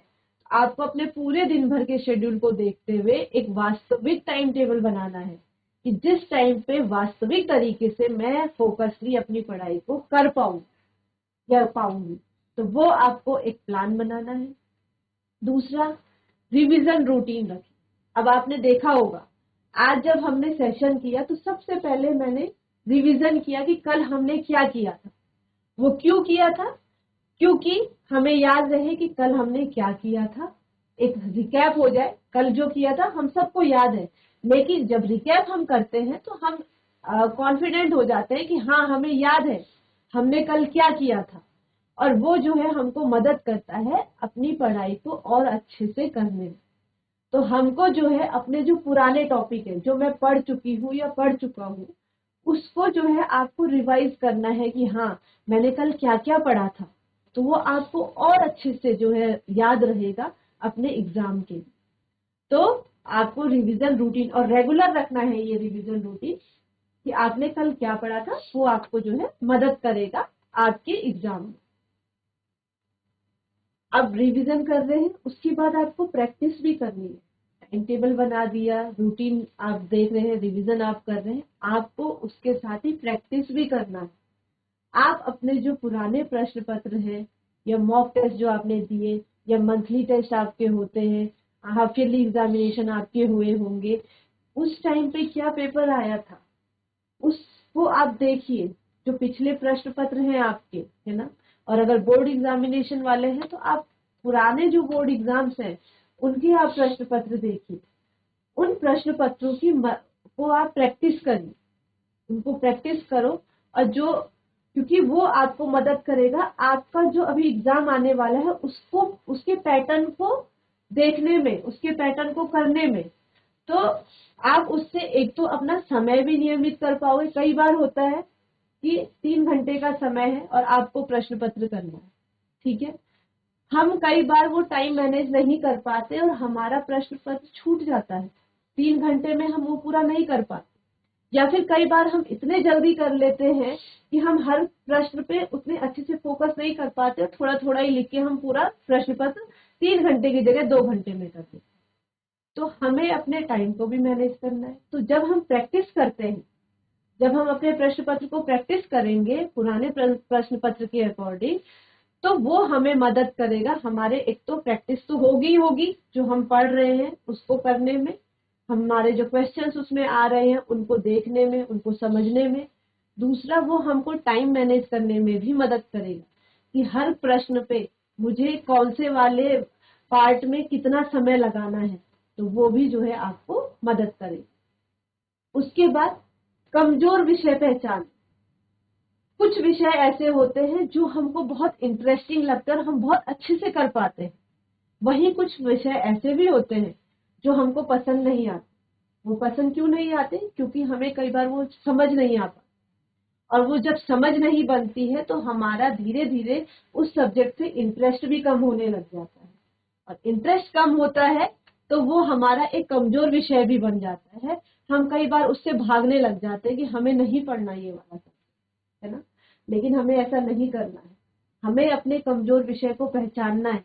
आपको अपने पूरे दिन भर के शेड्यूल को देखते हुए एक वास्तविक टाइम टेबल बनाना है कि जिस टाइम पे वास्तविक तरीके से मैं फोकसली अपनी पढ़ाई को कर पाऊँ या पाऊंगी। तो वो आपको एक प्लान बनाना है। दूसरा, रिवीजन रूटीन रखिए। अब आपने देखा होगा आज जब हमने सेशन किया तो सबसे पहले मैंने रिवीजन किया कि कल हमने क्या किया था। वो क्यों किया था? क्योंकि हमें याद रहे कि कल हमने क्या किया था, एक रिकैप हो जाए। कल जो किया था हम सबको याद है, लेकिन जब रिकैप हम करते हैं तो हम कॉन्फिडेंट हो जाते हैं कि हाँ हमें याद है हमने कल क्या किया था। और वो जो है हमको मदद करता है अपनी पढ़ाई को और अच्छे से करने में। तो हमको जो है अपने जो पुराने टॉपिक है जो मैं पढ़ चुकी हूँ या पढ़ चुका हूँ उसको जो है आपको रिवाइज करना है कि हाँ मैंने कल क्या क्या पढ़ा था। तो वो आपको और अच्छे से जो है याद रहेगा अपने एग्जाम के लिए। तो आपको रिवीजन रूटीन और रेगुलर रखना है ये रिवीजन रूटीन कि आपने कल क्या पढ़ा था, वो आपको जो है मदद करेगा आपके एग्जाम में। अब रिवीजन कर रहे हैं, उसके बाद आपको प्रैक्टिस भी करनी है। टाइम टेबल बना दिया, रूटीन आप देख रहे हैं, रिवीजन आप कर रहे हैं, आपको उसके साथ ही प्रैक्टिस भी करना है। आप अपने जो पुराने प्रश्न पत्र हैं या मॉक टेस्ट जो आपने दिए या मंथली टेस्ट आपके होते हैं, हाफ ईयरली एग्जामिनेशन आपके हुए होंगे, उस टाइम पे क्या पेपर आया था उसको आप देखिए। जो पिछले प्रश्न पत्र हैं आपके, है ना, और अगर बोर्ड एग्जामिनेशन वाले हैं तो आप पुराने जो बोर्ड एग्जाम्स हैं उनके आप प्रश्न पत्र देखिए। उन प्रश्न पत्रों को आप प्रैक्टिस करिए, उनको प्रैक्टिस करो। और जो, क्योंकि वो आपको मदद करेगा आपका जो अभी एग्जाम आने वाला है उसको, उसके पैटर्न को देखने में, उसके पैटर्न को करने में। तो आप उससे एक तो अपना समय भी नियमित कर पाओगे। कई बार होता है कि 3 घंटे का समय है और आपको प्रश्न पत्र करना है, ठीक है, हम कई बार वो टाइम मैनेज नहीं कर पाते और हमारा प्रश्न पत्र छूट जाता है। 3 घंटे में हम वो पूरा नहीं कर पाते, या फिर कई बार हम इतने जल्दी कर लेते हैं कि हम हर प्रश्न पे उतने अच्छे से फोकस नहीं कर पाते, थोड़ा थोड़ा ही लिख के हम पूरा प्रश्न पत्र 3 घंटे की जगह 2 घंटे में कर देते। तो हमें अपने टाइम को भी मैनेज करना है। तो जब हम प्रैक्टिस करते हैं, जब हम अपने प्रश्न पत्र को प्रैक्टिस करेंगे पुराने प्रश्न पत्र के अकॉर्डिंग, तो वो हमें मदद करेगा। हमारे एक तो प्रैक्टिस तो होगी जो हम पढ़ रहे हैं उसको करने में, हमारे जो क्वेश्चंस उसमें आ रहे हैं उनको देखने में, उनको समझने में। दूसरा, वो हमको टाइम मैनेज करने में भी मदद करेगा कि हर प्रश्न पे मुझे कौन से वाले पार्ट में कितना समय लगाना है, तो वो भी जो है आपको मदद करेगा। उसके बाद कमजोर विषय पहचान। कुछ विषय ऐसे होते हैं जो हमको बहुत इंटरेस्टिंग लगता है और हम बहुत अच्छे से कर पाते हैं, वहीं कुछ विषय ऐसे भी होते हैं जो हमको पसंद नहीं आते। वो पसंद क्यों नहीं आते? क्योंकि हमें कई बार वो समझ नहीं आता, और वो जब समझ नहीं बनती है तो हमारा धीरे धीरे उस सब्जेक्ट से इंटरेस्ट भी कम होने लग जाता है, और इंटरेस्ट कम होता है तो वो हमारा एक कमजोर विषय भी बन जाता है। हम कई बार उससे भागने लग जाते हैं कि हमें नहीं पढ़ना ये वाला सब्जेक्ट, है ना। लेकिन हमें ऐसा नहीं करना है। हमें अपने कमजोर विषय को पहचानना है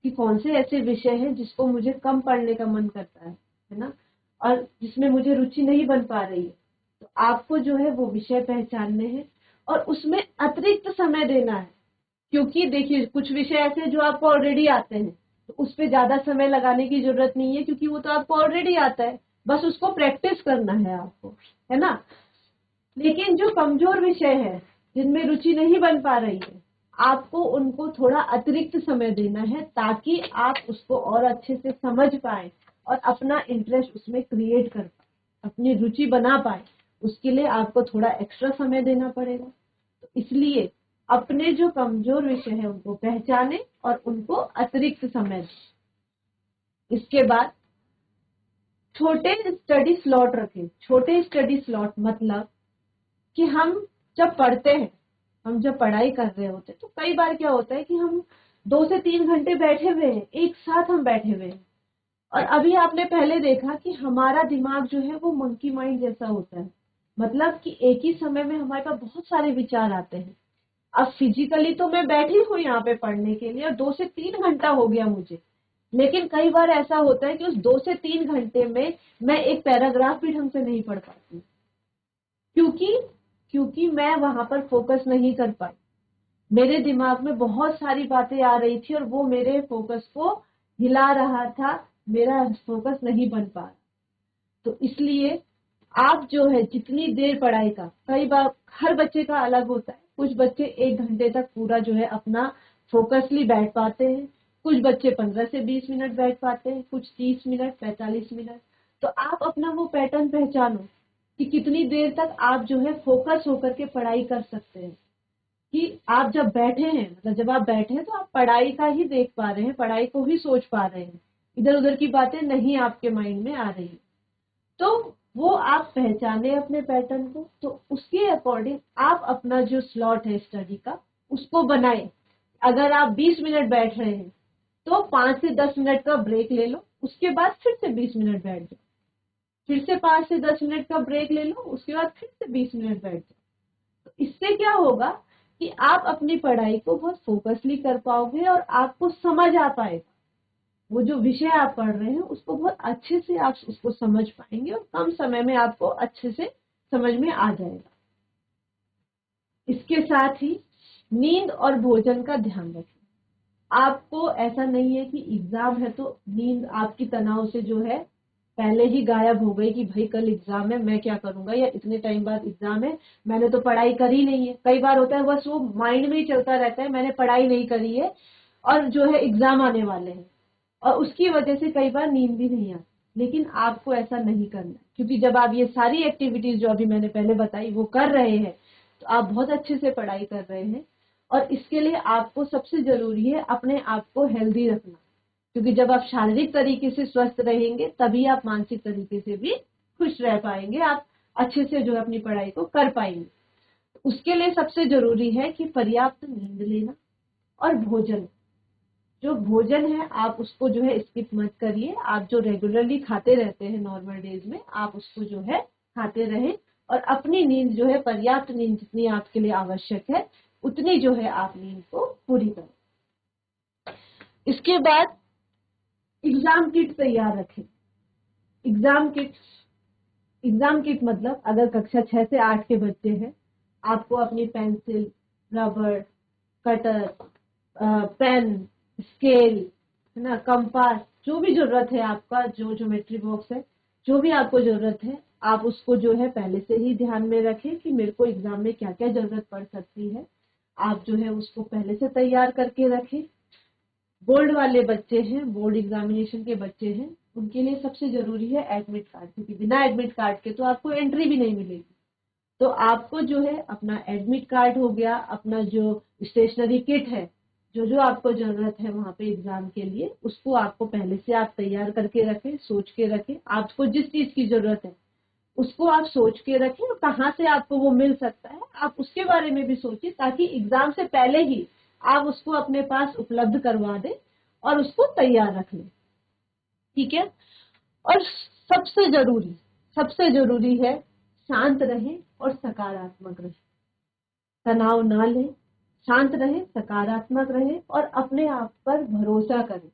कि कौन से ऐसे विषय हैं जिसको मुझे कम पढ़ने का मन करता है ना, और जिसमें मुझे रुचि नहीं बन पा रही है। तो आपको जो है वो विषय पहचानने हैं और उसमें अतिरिक्त समय देना है। क्योंकि देखिए कुछ विषय ऐसे जो आपको ऑलरेडी आते हैं तो उस पर ज्यादा समय लगाने की जरूरत नहीं है, क्योंकि वो तो आपको ऑलरेडी आता है, बस उसको प्रैक्टिस करना है आपको, है ना। लेकिन जो कमजोर विषय है, जिनमें रुचि नहीं बन पा रही है, आपको उनको थोड़ा अतिरिक्त समय देना है ताकि आप उसको और अच्छे से समझ पाए और अपना इंटरेस्ट उसमें क्रिएट कर पाए, अपनी रुचि बना पाए। उसके लिए आपको थोड़ा एक्स्ट्रा समय देना पड़ेगा। तो इसलिए अपने जो कमजोर विषय है उनको पहचाने और उनको अतिरिक्त समय दें। इसके बाद छोटे स्टडी स्लॉट रखें। छोटे स्टडी स्लॉट मतलब कि हम जब पढ़ते हैं, हम जब पढ़ाई कर रहे होते हैं तो कई बार क्या होता है कि हम 2 से 3 घंटे बैठे हुए हैं, एक साथ हम बैठे हुए हैं। और अभी आपने पहले देखा कि हमारा दिमाग जो है वो मंकी माइंड जैसा होता है, मतलब कि एक ही समय में हमारे पास बहुत सारे विचार आते हैं। अब फिजिकली तो मैं बैठी हूँ यहाँ पे पढ़ने के लिए और 2 से 3 घंटा हो गया मुझे, लेकिन कई बार ऐसा होता है कि उस 2 से 3 घंटे में मैं एक पैराग्राफ भी ढंग से नहीं पढ़ पाती, क्योंकि मैं वहां पर फोकस नहीं कर पाई। मेरे दिमाग में बहुत सारी बातें आ रही थी और वो मेरे फोकस को हिला रहा था, मेरा फोकस नहीं बन पा रहा। तो इसलिए आप जो है जितनी देर पढ़ाई का, कई बार हर बच्चे का अलग होता है। कुछ बच्चे 1 घंटे तक पूरा जो है अपना फोकसली बैठ पाते हैं, कुछ बच्चे 15 से 20 मिनट बैठ पाते हैं, कुछ 30 मिनट, 45 मिनट। तो आप अपना वो पैटर्न पहचानो कि कितनी देर तक आप जो है फोकस होकर के पढ़ाई कर सकते हैं। कि आप जब बैठे हैं, मतलब जब आप बैठे हैं तो आप पढ़ाई का ही देख पा रहे हैं, पढ़ाई को ही सोच पा रहे हैं, इधर उधर की बातें नहीं आपके माइंड में आ रही। तो वो आप पहचाने अपने पैटर्न को, तो उसके अकॉर्डिंग आप अपना जो स्लॉट है स्टडी का उसको बनाए। अगर आप 20 मिनट बैठ रहे हैं तो 5 से 10 मिनट का ब्रेक ले लो, उसके बाद फिर से 20 मिनट बैठ जाओ, फिर से 5 से 10 मिनट का ब्रेक ले लो, उसके बाद फिर से 20 मिनट बैठ जाओ। तो इससे क्या होगा कि आप अपनी पढ़ाई को बहुत फोकसली कर पाओगे और आपको समझ आ पाएगा, वो जो विषय आप पढ़ रहे हैं उसको बहुत अच्छे से आप उसको समझ पाएंगे और कम समय में आपको अच्छे से समझ में आ जाएगा। इसके साथ ही नींद और भोजन का ध्यान रखें। आपको ऐसा नहीं है कि एग्जाम है तो नींद आपकी तनाव से जो है पहले ही गायब हो गई कि भाई कल एग्जाम है, मैं क्या करूंगा, या इतने टाइम बाद एग्जाम है, मैंने तो पढ़ाई करी नहीं है। कई बार होता है बस वो माइंड में ही चलता रहता है, मैंने पढ़ाई नहीं करी है और जो है एग्जाम आने वाले हैं, और उसकी वजह से कई बार नींद भी नहीं आती। लेकिन आपको ऐसा नहीं करना है, क्योंकि जब आप ये सारी एक्टिविटीज जो अभी मैंने पहले बताई वो कर रहे हैं तो आप बहुत अच्छे से पढ़ाई कर रहे हैं। और इसके लिए आपको सबसे जरूरी है अपने आप को हेल्दी रखना, क्योंकि जब आप शारीरिक तरीके से स्वस्थ रहेंगे तभी आप मानसिक तरीके से भी खुश रह पाएंगे, आप अच्छे से जो है अपनी पढ़ाई को कर पाएंगे। उसके लिए सबसे जरूरी है कि पर्याप्त नींद लेना और भोजन। जो भोजन है आप उसको जो है स्किप मत करिए, आप जो रेगुलरली खाते रहते हैं नॉर्मल डेज में आप उसको जो है खाते रहें, और अपनी नींद जो है पर्याप्त नींद जितनी आपके लिए आवश्यक है उतनी जो है आप नींद को पूरी करें। इसके बाद एग्जाम किट तैयार रखें। एग्जाम किट मतलब अगर कक्षा 6 से 8 के बच्चे हैं, आपको अपनी pencil, rubber, cutter, pen, scale, है ना, कंपास, जो भी जरूरत है आपका, जो ज्योमेट्री बॉक्स है, जो भी आपको जरूरत है आप उसको जो है पहले से ही ध्यान में रखें कि मेरे को एग्जाम में क्या क्या जरूरत पड़ सकती है। आप जो है उसको पहले से तैयार करके रखें। बोर्ड वाले बच्चे हैं, बोर्ड एग्जामिनेशन के बच्चे हैं, उनके लिए सबसे जरूरी है एडमिट कार्ड, क्योंकि बिना एडमिट कार्ड के तो आपको एंट्री भी नहीं मिलेगी। तो आपको जो है अपना एडमिट कार्ड हो गया, अपना जो स्टेशनरी किट है, जो जो आपको जरूरत है वहां पे एग्जाम के लिए, उसको आपको पहले से आप तैयार करके रखें, सोच के रखें। आपको जिस चीज की जरूरत है उसको आप सोच के रखें, और कहाँ से आपको वो मिल सकता है आप उसके बारे में भी सोचिए, ताकि एग्जाम से पहले ही आप उसको अपने पास उपलब्ध करवा दें और उसको तैयार रख लें। ठीक है। और सबसे जरूरी है शांत रहें और सकारात्मक रहें। तनाव ना लें, शांत रहें, सकारात्मक रहें और अपने आप पर भरोसा करें,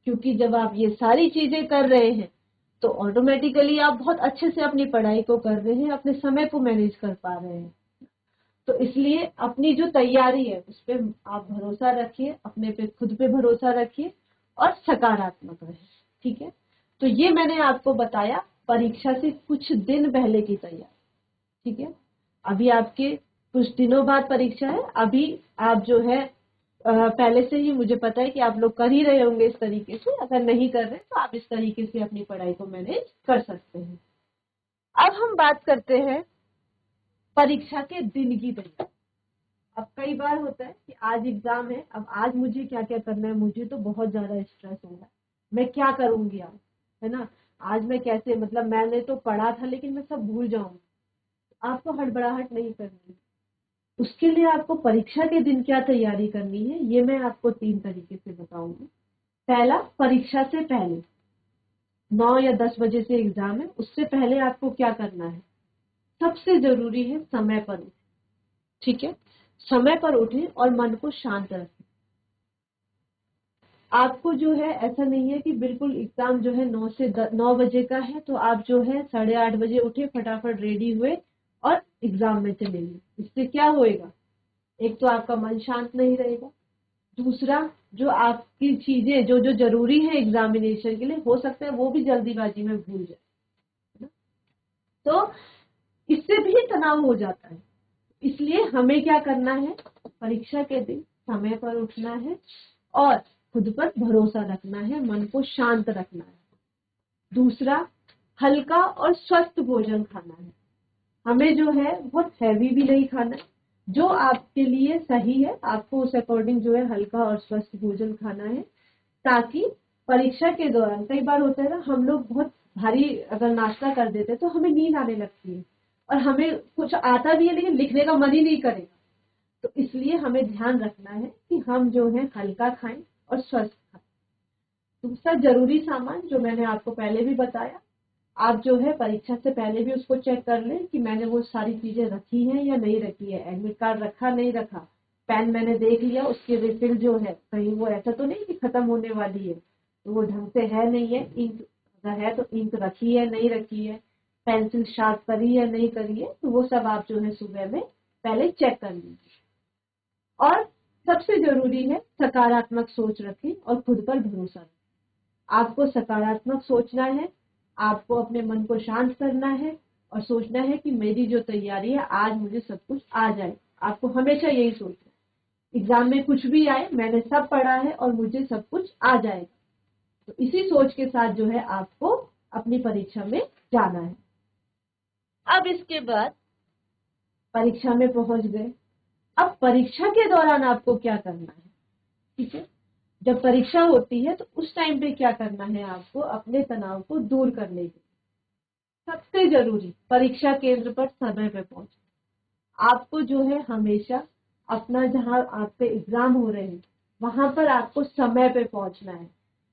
क्योंकि जब आप ये सारी चीजें कर रहे हैं तो ऑटोमेटिकली आप बहुत अच्छे से अपनी पढ़ाई को कर रहे हैं, अपने समय को मैनेज कर पा रहे हैं। तो इसलिए अपनी जो तैयारी है उस पर आप भरोसा रखिए, अपने पे खुद पे भरोसा रखिए और सकारात्मक रहें। ठीक है। तो ये मैंने आपको बताया परीक्षा से कुछ दिन पहले की तैयारी। ठीक है। अभी आपके कुछ दिनों बाद परीक्षा है, अभी आप जो है पहले से ही मुझे पता है कि आप लोग कर ही रहे होंगे इस तरीके से। अगर नहीं कर रहे तो आप इस तरीके से अपनी पढ़ाई को मैनेज कर सकते हैं। अब हम बात करते हैं परीक्षा के दिन की तैयारी। अब कई बार होता है कि आज एग्जाम है, अब आज मुझे क्या क्या करना है, मुझे तो बहुत ज्यादा स्ट्रेस हो रहा है, मैं क्या करूंगी आज, है ना, आज मैं कैसे, मतलब मैंने तो पढ़ा था लेकिन मैं सब भूल जाऊंगी। आपको हड़बड़ाहट नहीं करनी। उसके लिए आपको परीक्षा के दिन क्या तैयारी करनी है, ये मैं आपको 3 तरीके से बताऊंगी। पहला, परीक्षा से पहले 9 या 10 बजे से एग्जाम है, उससे पहले आपको क्या करना है, सबसे जरूरी है समय पर उठें। ठीक है, समय पर उठें और मन को शांत रखें। आपको जो है ऐसा नहीं है कि बिल्कुल एग्जाम जो है 9 बजे का है तो आप जो है 8:30 बजे उठे, फटाफट रेडी हुए और एग्जाम में चले गए। इससे क्या होएगा, एक तो आपका मन शांत नहीं रहेगा, दूसरा जो आपकी चीजें जो जो जरूरी है एग्जामिनेशन के लिए, हो सकता है वो भी जल्दीबाजी में भूल जाए, है ना? तो इससे भी तनाव हो जाता है। इसलिए हमें क्या करना है, परीक्षा के दिन समय पर उठना है और खुद पर भरोसा रखना है, मन को शांत रखना है। दूसरा, हल्का और स्वस्थ भोजन खाना है। हमें जो है बहुत हैवी भी नहीं खाना है, जो आपके लिए सही है आपको उस अकॉर्डिंग जो है हल्का और स्वस्थ भोजन खाना है, ताकि परीक्षा के दौरान कई बार होता है ना, हम लोग बहुत भारी अगर नाश्ता कर देते हैं तो हमें नींद आने लगती है और हमें कुछ आता भी है लेकिन लिखने का मन ही नहीं करेगा। तो इसलिए हमें ध्यान रखना है कि हम जो है हल्का खाएं और स्वस्थ खाएं। दूसरा जरूरी सामान जो मैंने आपको पहले भी बताया, आप जो है परीक्षा से पहले भी उसको चेक कर लें कि मैंने वो सारी चीजें रखी हैं या नहीं रखी है। एडमिट कार्ड रखा नहीं रखा, पेन मैंने देख लिया, उसकी रिफिल जो है कहीं वो ऐसा तो नहीं कि खत्म होने वाली है, तो वो ढंग से है नहीं है, इंक अगर है तो इंक रखी है नहीं रखी है, पेंसिल शार्प करी है नहीं करी है, तो वो सब आप जो है सुबह में पहले चेक कर लीजिए। और सबसे जरूरी है सकारात्मक सोच रखें और खुद पर भरोसा रखें। आपको सकारात्मक सोचना है, आपको अपने मन को शांत करना है और सोचना है कि मेरी जो तैयारी है आज मुझे सब कुछ आ जाए। आपको हमेशा यही सोचना है, एग्जाम में कुछ भी आए मैंने सब पढ़ा है और मुझे सब कुछ आ जाएगा। तो इसी सोच के साथ जो है आपको अपनी परीक्षा में जाना है। अब इसके बाद परीक्षा में पहुंच गए, अब परीक्षा के दौरान आपको क्या करना है। ठीक है, जब परीक्षा होती है तो उस टाइम पे क्या करना है, आपको अपने तनाव को दूर करने के लिए सबसे जरूरी परीक्षा केंद्र पर समय पे पहुंचना। आपको जो है हमेशा अपना जहां आपके एग्जाम हो रहे हैं वहां पर आपको समय पे पहुंचना है,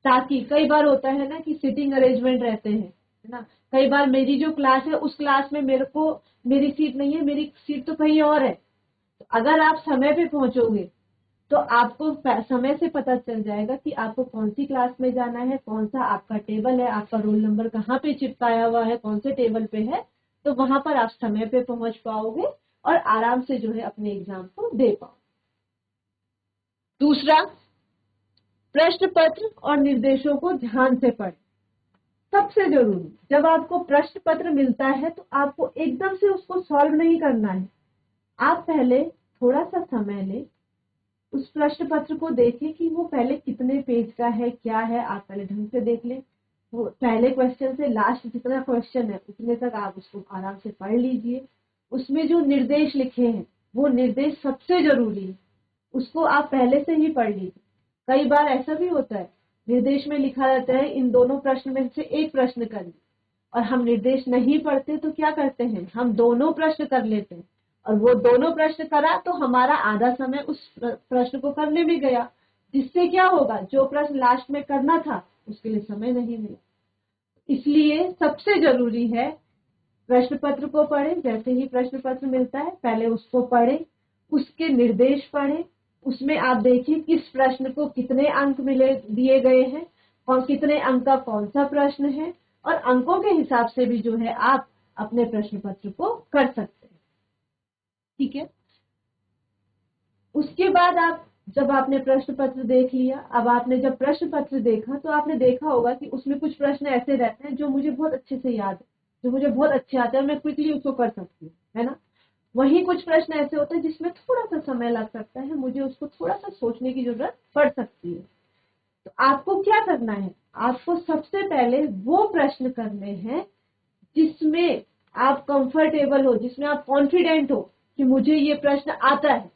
ताकि कई बार होता है ना कि सीटिंग अरेंजमेंट रहते हैं, है ना, कई बार मेरी जो क्लास है उस क्लास में मेरी सीट नहीं है, मेरी सीट तो कहीं और है। तो अगर आप समय पे पहुंचोगे तो आपको समय से पता चल जाएगा कि आपको कौन सी क्लास में जाना है, कौन सा आपका टेबल है, आपका रोल नंबर कहाँ पे चिपकाया हुआ है, कौन से टेबल पे है, तो वहां पर आप समय पे पहुंच पाओगे और आराम से जो है अपने एग्जाम को दे पाओगे। दूसरा, प्रश्न पत्र और निर्देशों को ध्यान से पढ़ें। सबसे जरूरी, जब आपको प्रश्न पत्र मिलता है तो आपको एकदम से उसको सॉल्व नहीं करना है, आप पहले थोड़ा सा समय लें, उस प्रश्न पत्र को देखें कि वो पहले कितने पेज का है, क्या है, आप पहले ढंग से देख लें। वो पहले क्वेश्चन से लास्ट जितना क्वेश्चन है उतने तक आप उसको आराम से पढ़ लीजिए। उसमें जो निर्देश लिखे हैं वो निर्देश सबसे जरूरी है, उसको आप पहले से ही पढ़ लीजिए। कई बार ऐसा भी होता है निर्देश में लिखा रहता है इन दोनों प्रश्न में से एक प्रश्न करिए, और हम निर्देश नहीं पढ़ते तो क्या करते हैं, हम दोनों प्रश्न कर लेते हैं, और वो दोनों प्रश्न करा तो हमारा आधा समय उस प्रश्न को करने में गया, जिससे क्या होगा, जो प्रश्न लास्ट में करना था उसके लिए समय नहीं मिला। इसलिए सबसे जरूरी है प्रश्न पत्र को पढ़ें, जैसे ही प्रश्न पत्र मिलता है पहले उसको पढ़ें, उसके निर्देश पढ़ें, उसमें आप देखिए किस प्रश्न को कितने अंक मिले दिए गए हैं और कितने अंक का कौन सा प्रश्न है, और अंकों के हिसाब से भी जो है आप अपने प्रश्न पत्र को कर सकते हैं। ठीक है, उसके बाद आप जब आपने प्रश्न पत्र देख लिया, अब आपने जब प्रश्न पत्र देखा तो आपने देखा होगा कि उसमें कुछ प्रश्न ऐसे रहते हैं जो मुझे बहुत अच्छे से याद है, जो मुझे बहुत अच्छे आते हैं, मैं क्विकली उसको कर सकती हूँ, है ना। वहीं कुछ प्रश्न ऐसे होते हैं जिसमें थोड़ा सा समय लग सकता है, मुझे उसको थोड़ा सा सोचने की जरूरत पड़ सकती है। तो आपको क्या करना है, आपको सबसे पहले वो प्रश्न करने हैं जिसमें आप कंफर्टेबल हो, जिसमें आप कॉन्फिडेंट हो कि मुझे ये प्रश्न आता है,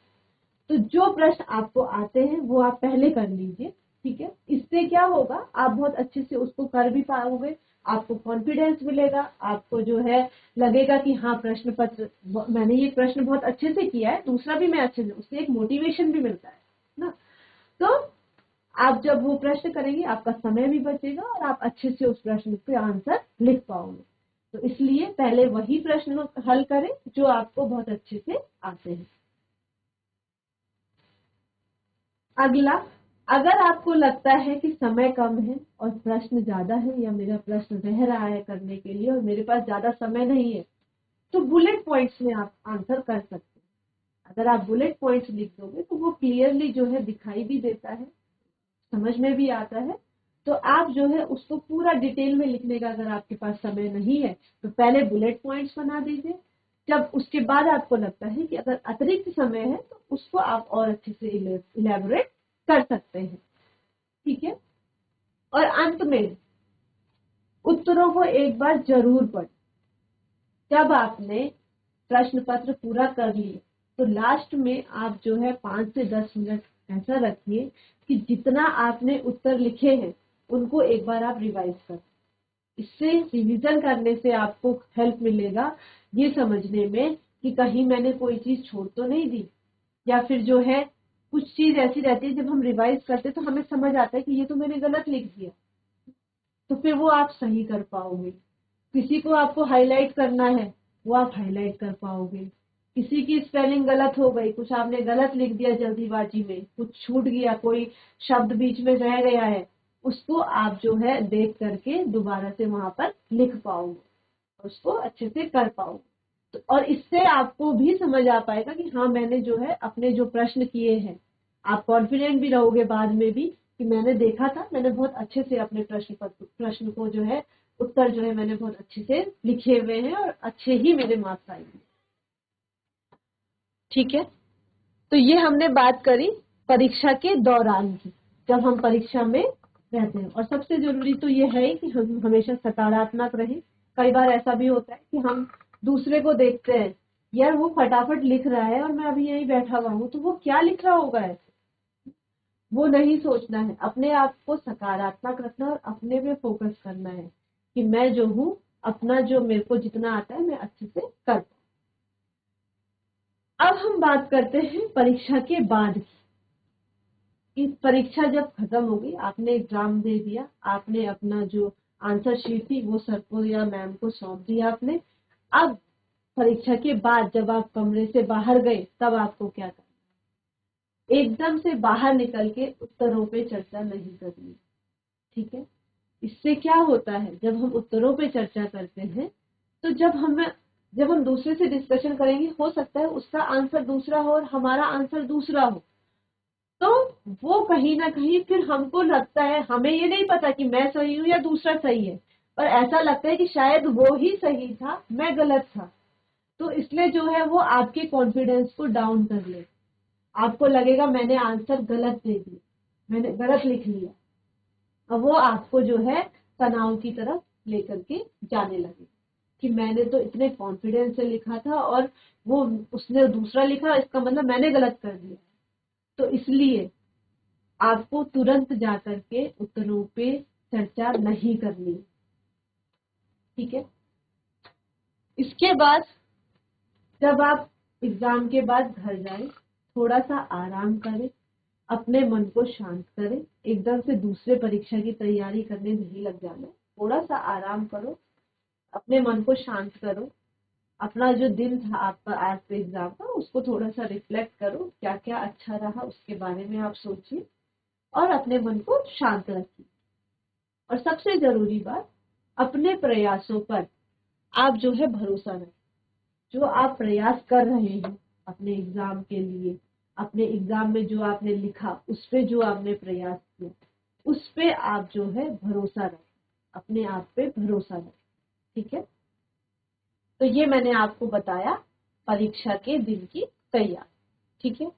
तो जो प्रश्न आपको आते हैं वो आप पहले कर लीजिए, ठीक है। इससे क्या होगा, आप बहुत अच्छे से उसको कर भी पाओगे, आपको कॉन्फिडेंस मिलेगा, आपको जो है लगेगा कि हाँ प्रश्न पत्र मैंने ये प्रश्न बहुत अच्छे से किया है, दूसरा भी मैं अच्छे से, उससे एक मोटिवेशन भी मिलता है ना। तो आप जब वो प्रश्न करेंगे आपका समय भी बचेगा और आप अच्छे से उस प्रश्न के आंसर लिख पाओगे। तो इसलिए पहले वही प्रश्न हल करें जो आपको बहुत अच्छे से आते हैं। अगला, अगर आपको लगता है कि समय कम है और प्रश्न ज्यादा है या मेरा प्रश्न रह रहा है करने के लिए और मेरे पास ज्यादा समय नहीं है, तो बुलेट पॉइंट्स में आप आंसर कर सकते हैं। अगर आप बुलेट पॉइंट्स लिख दोगे तो वो क्लियरली जो है दिखाई भी देता है, समझ में भी आता है। तो आप जो है उसको पूरा डिटेल में लिखने का अगर आपके पास समय नहीं है तो पहले बुलेट पॉइंट्स बना दीजिए। जब उसके बाद आपको लगता है कि अगर अतिरिक्त समय है तो उसको आप और अच्छे से इलेबोरेट कर सकते हैं, ठीक है। और अंत में उत्तरों को एक बार जरूर पढ़ें। जब आपने प्रश्न पत्र पूरा कर लिया तो लास्ट में आप जो है 5 से 10 मिनट ऐसा रखिए कि जितना आपने उत्तर लिखे हैं उनको एक बार आप रिवाइज करें। इससे रिवीजन करने से आपको हेल्प मिलेगा ये समझने में कि कहीं मैंने कोई चीज छोड़ तो नहीं दी, या फिर जो है कुछ चीज ऐसी रहती है जब हम रिवाइज करते तो हमें समझ आता है कि ये तो मैंने गलत लिख दिया, तो फिर वो आप सही कर पाओगे। किसी को आपको हाईलाइट करना है वो आप हाईलाइट कर पाओगे। किसी की स्पेलिंग गलत हो गई, कुछ आपने गलत लिख दिया जल्दीबाजी में, कुछ छूट गया, कोई शब्द बीच में रह गया है, उसको आप जो है देख करके दोबारा से वहां पर लिख पाओगे, उसको अच्छे से कर पाओगे। तो और इससे आपको भी समझ आ पाएगा कि हाँ मैंने जो है अपने जो प्रश्न किए हैं, आप कॉन्फिडेंट भी रहोगे बाद में भी कि मैंने देखा था, मैंने बहुत अच्छे से अपने प्रश्न को जो है उत्तर जो है मैंने बहुत अच्छे से लिखे हुए हैं और अच्छे ही मेरे मार्क्स आएंगे, ठीक है। तो ये हमने बात करी परीक्षा के दौरान की, जब हम परीक्षा में रहते हैं। और सबसे जरूरी तो ये है कि हम हमेशा सकारात्मक रहें। कई बार ऐसा भी होता है कि हम दूसरे को देखते हैं, यार वो फटाफट लिख रहा है और मैं अभी यहीं बैठा हुआ हूँ, तो वो क्या लिख रहा होगा ऐसे, वो नहीं सोचना है। अपने आप को सकारात्मक रखना और अपने पे फोकस करना है कि मैं जो हूँ अपना जो मेरे को जितना आता है मैं अच्छे से कर पाऊँ। अब हम बात करते हैं परीक्षा के बाद की। परीक्षा जब खत्म होगी, आपने एग्जाम दे दिया, आपने अपना जो आंसर शीट थी वो सर को या मैम को सौंप दिया आपने। अब परीक्षा के बाद जब आप कमरे से बाहर गए तब आपको क्या करना है, एकदम से बाहर निकल के उत्तरों पे चर्चा नहीं करनी, ठीक है। इससे क्या होता है, जब हम उत्तरों पे चर्चा करते हैं तो जब हम दूसरे से डिस्कशन करेंगे, हो सकता है उसका आंसर दूसरा हो और हमारा आंसर दूसरा हो, तो वो कहीं ना कहीं फिर हमको लगता है, हमें ये नहीं पता कि मैं सही हूँ या दूसरा सही है, पर ऐसा लगता है कि शायद वो ही सही था, मैं गलत था। तो इसलिए जो है वो आपके कॉन्फिडेंस को डाउन कर ले, आपको लगेगा मैंने आंसर गलत दे दिया, मैंने गलत लिख लिया, और वो आपको जो है तनाव की तरफ लेकर के जाने लगे कि मैंने तो इतने कॉन्फिडेंस से लिखा था और वो उसने दूसरा लिखा, इसका मतलब मैंने गलत कर दिया। तो इसलिए आपको तुरंत जाकर के उत्तरों पे चर्चा नहीं करनी, ठीक है। इसके बाद जब आप एग्जाम के बाद घर जाएं, थोड़ा सा आराम करें, अपने मन को शांत करें, एकदम से दूसरे परीक्षा की तैयारी करने नहीं लग जाना, थोड़ा सा आराम करो, अपने मन को शांत करो, अपना जो दिन था आपका आज के एग्जाम का उसको थोड़ा सा रिफ्लेक्ट करो, क्या क्या अच्छा रहा उसके बारे में आप सोचिए और अपने मन को शांत रखिए। और सबसे जरूरी बात, अपने प्रयासों पर आप जो है भरोसा रखें। जो आप प्रयास कर रहे हैं अपने एग्जाम के लिए, अपने एग्जाम में जो आपने लिखा, उस पे जो आपने प्रयास किया, उस पे आप जो है भरोसा रखें, अपने आप पे भरोसा रखें, ठीक है। तो ये मैंने आपको बताया परीक्षा के दिन की तैयारी, ठीक है।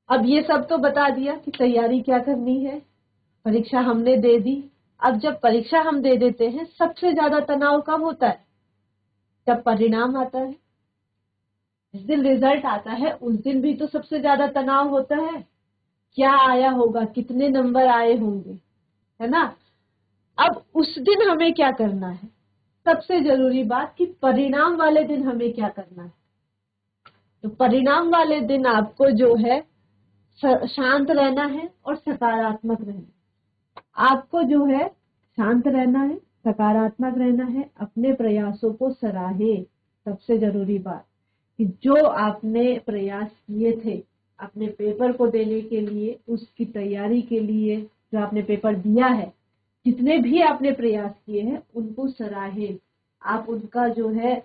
अब ये सब तो बता दिया कि तैयारी क्या करनी है, परीक्षा हमने दे दी। अब जब परीक्षा हम दे देते हैं, सबसे ज्यादा तनाव कब होता है, जब परिणाम आता है। जिस दिन रिजल्ट आता है उस दिन भी तो सबसे ज्यादा तनाव होता है, क्या आया होगा, कितने नंबर आए होंगे, है ना। अब उस दिन हमें क्या करना है, सबसे जरूरी बात कि परिणाम वाले दिन हमें क्या करना है। तो परिणाम वाले दिन आपको जो है शांत रहना है और सकारात्मक रहना है। आपको जो है शांत रहना है, सकारात्मक रहना है, अपने प्रयासों को सराहे। सबसे जरूरी बात कि जो आपने प्रयास किए थे अपने पेपर को देने के लिए, उसकी तैयारी के लिए, जो आपने पेपर दिया है, जितने भी आपने प्रयास किए हैं उनको सराहे। आप उनका जो है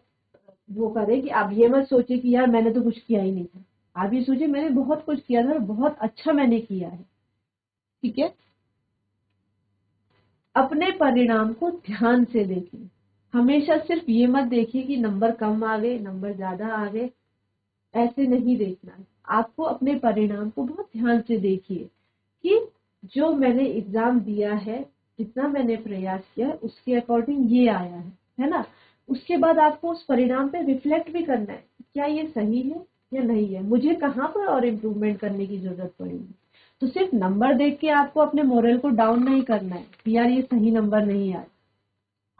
वो करें कि आप ये मत सोचिए कि यार मैंने तो कुछ किया ही नहीं था। आप ये सोचिए मैंने बहुत कुछ किया था, बहुत अच्छा मैंने किया है। ठीक है। अपने परिणाम को ध्यान से देखिए। हमेशा सिर्फ ये मत देखिए कि नंबर कम आ गए, नंबर ज्यादा आ गए, ऐसे नहीं देखना है। आपको अपने परिणाम को बहुत ध्यान से देखिए कि जो मैंने एग्जाम दिया है, जितना मैंने प्रयास किया है, उसके अकॉर्डिंग ये आया है ना। उसके बाद आपको उस परिणाम पे रिफ्लेक्ट भी करना है, क्या ये सही है या नहीं है, मुझे कहाँ पर और इम्प्रूवमेंट करने की जरूरत पड़ेगी। तो सिर्फ नंबर देख के आपको अपने मोरल को डाउन नहीं करना है कि यार ये सही नंबर नहीं आया।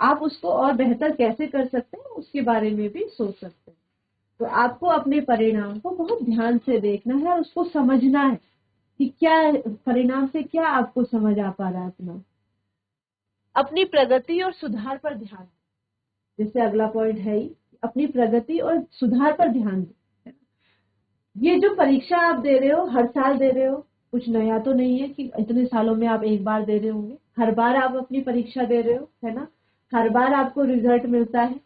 आप उसको और बेहतर कैसे कर सकते हैं उसके बारे में भी सोच सकते हैं। तो आपको अपने परिणाम को बहुत ध्यान से देखना है और उसको समझना है कि क्या परिणाम से क्या आपको समझ आ पा रहा है अपना। अपनी प्रगति और सुधार पर ध्यान, जैसे अगला पॉइंट है ही, अपनी प्रगति और सुधार पर ध्यान दें। ये जो परीक्षा आप दे रहे हो, हर साल दे रहे हो, कुछ नया तो नहीं है कि इतने सालों में आप एक बार दे रहे होंगे। हर बार आप अपनी परीक्षा दे रहे हो, है ना। हर बार आपको रिजल्ट मिलता है।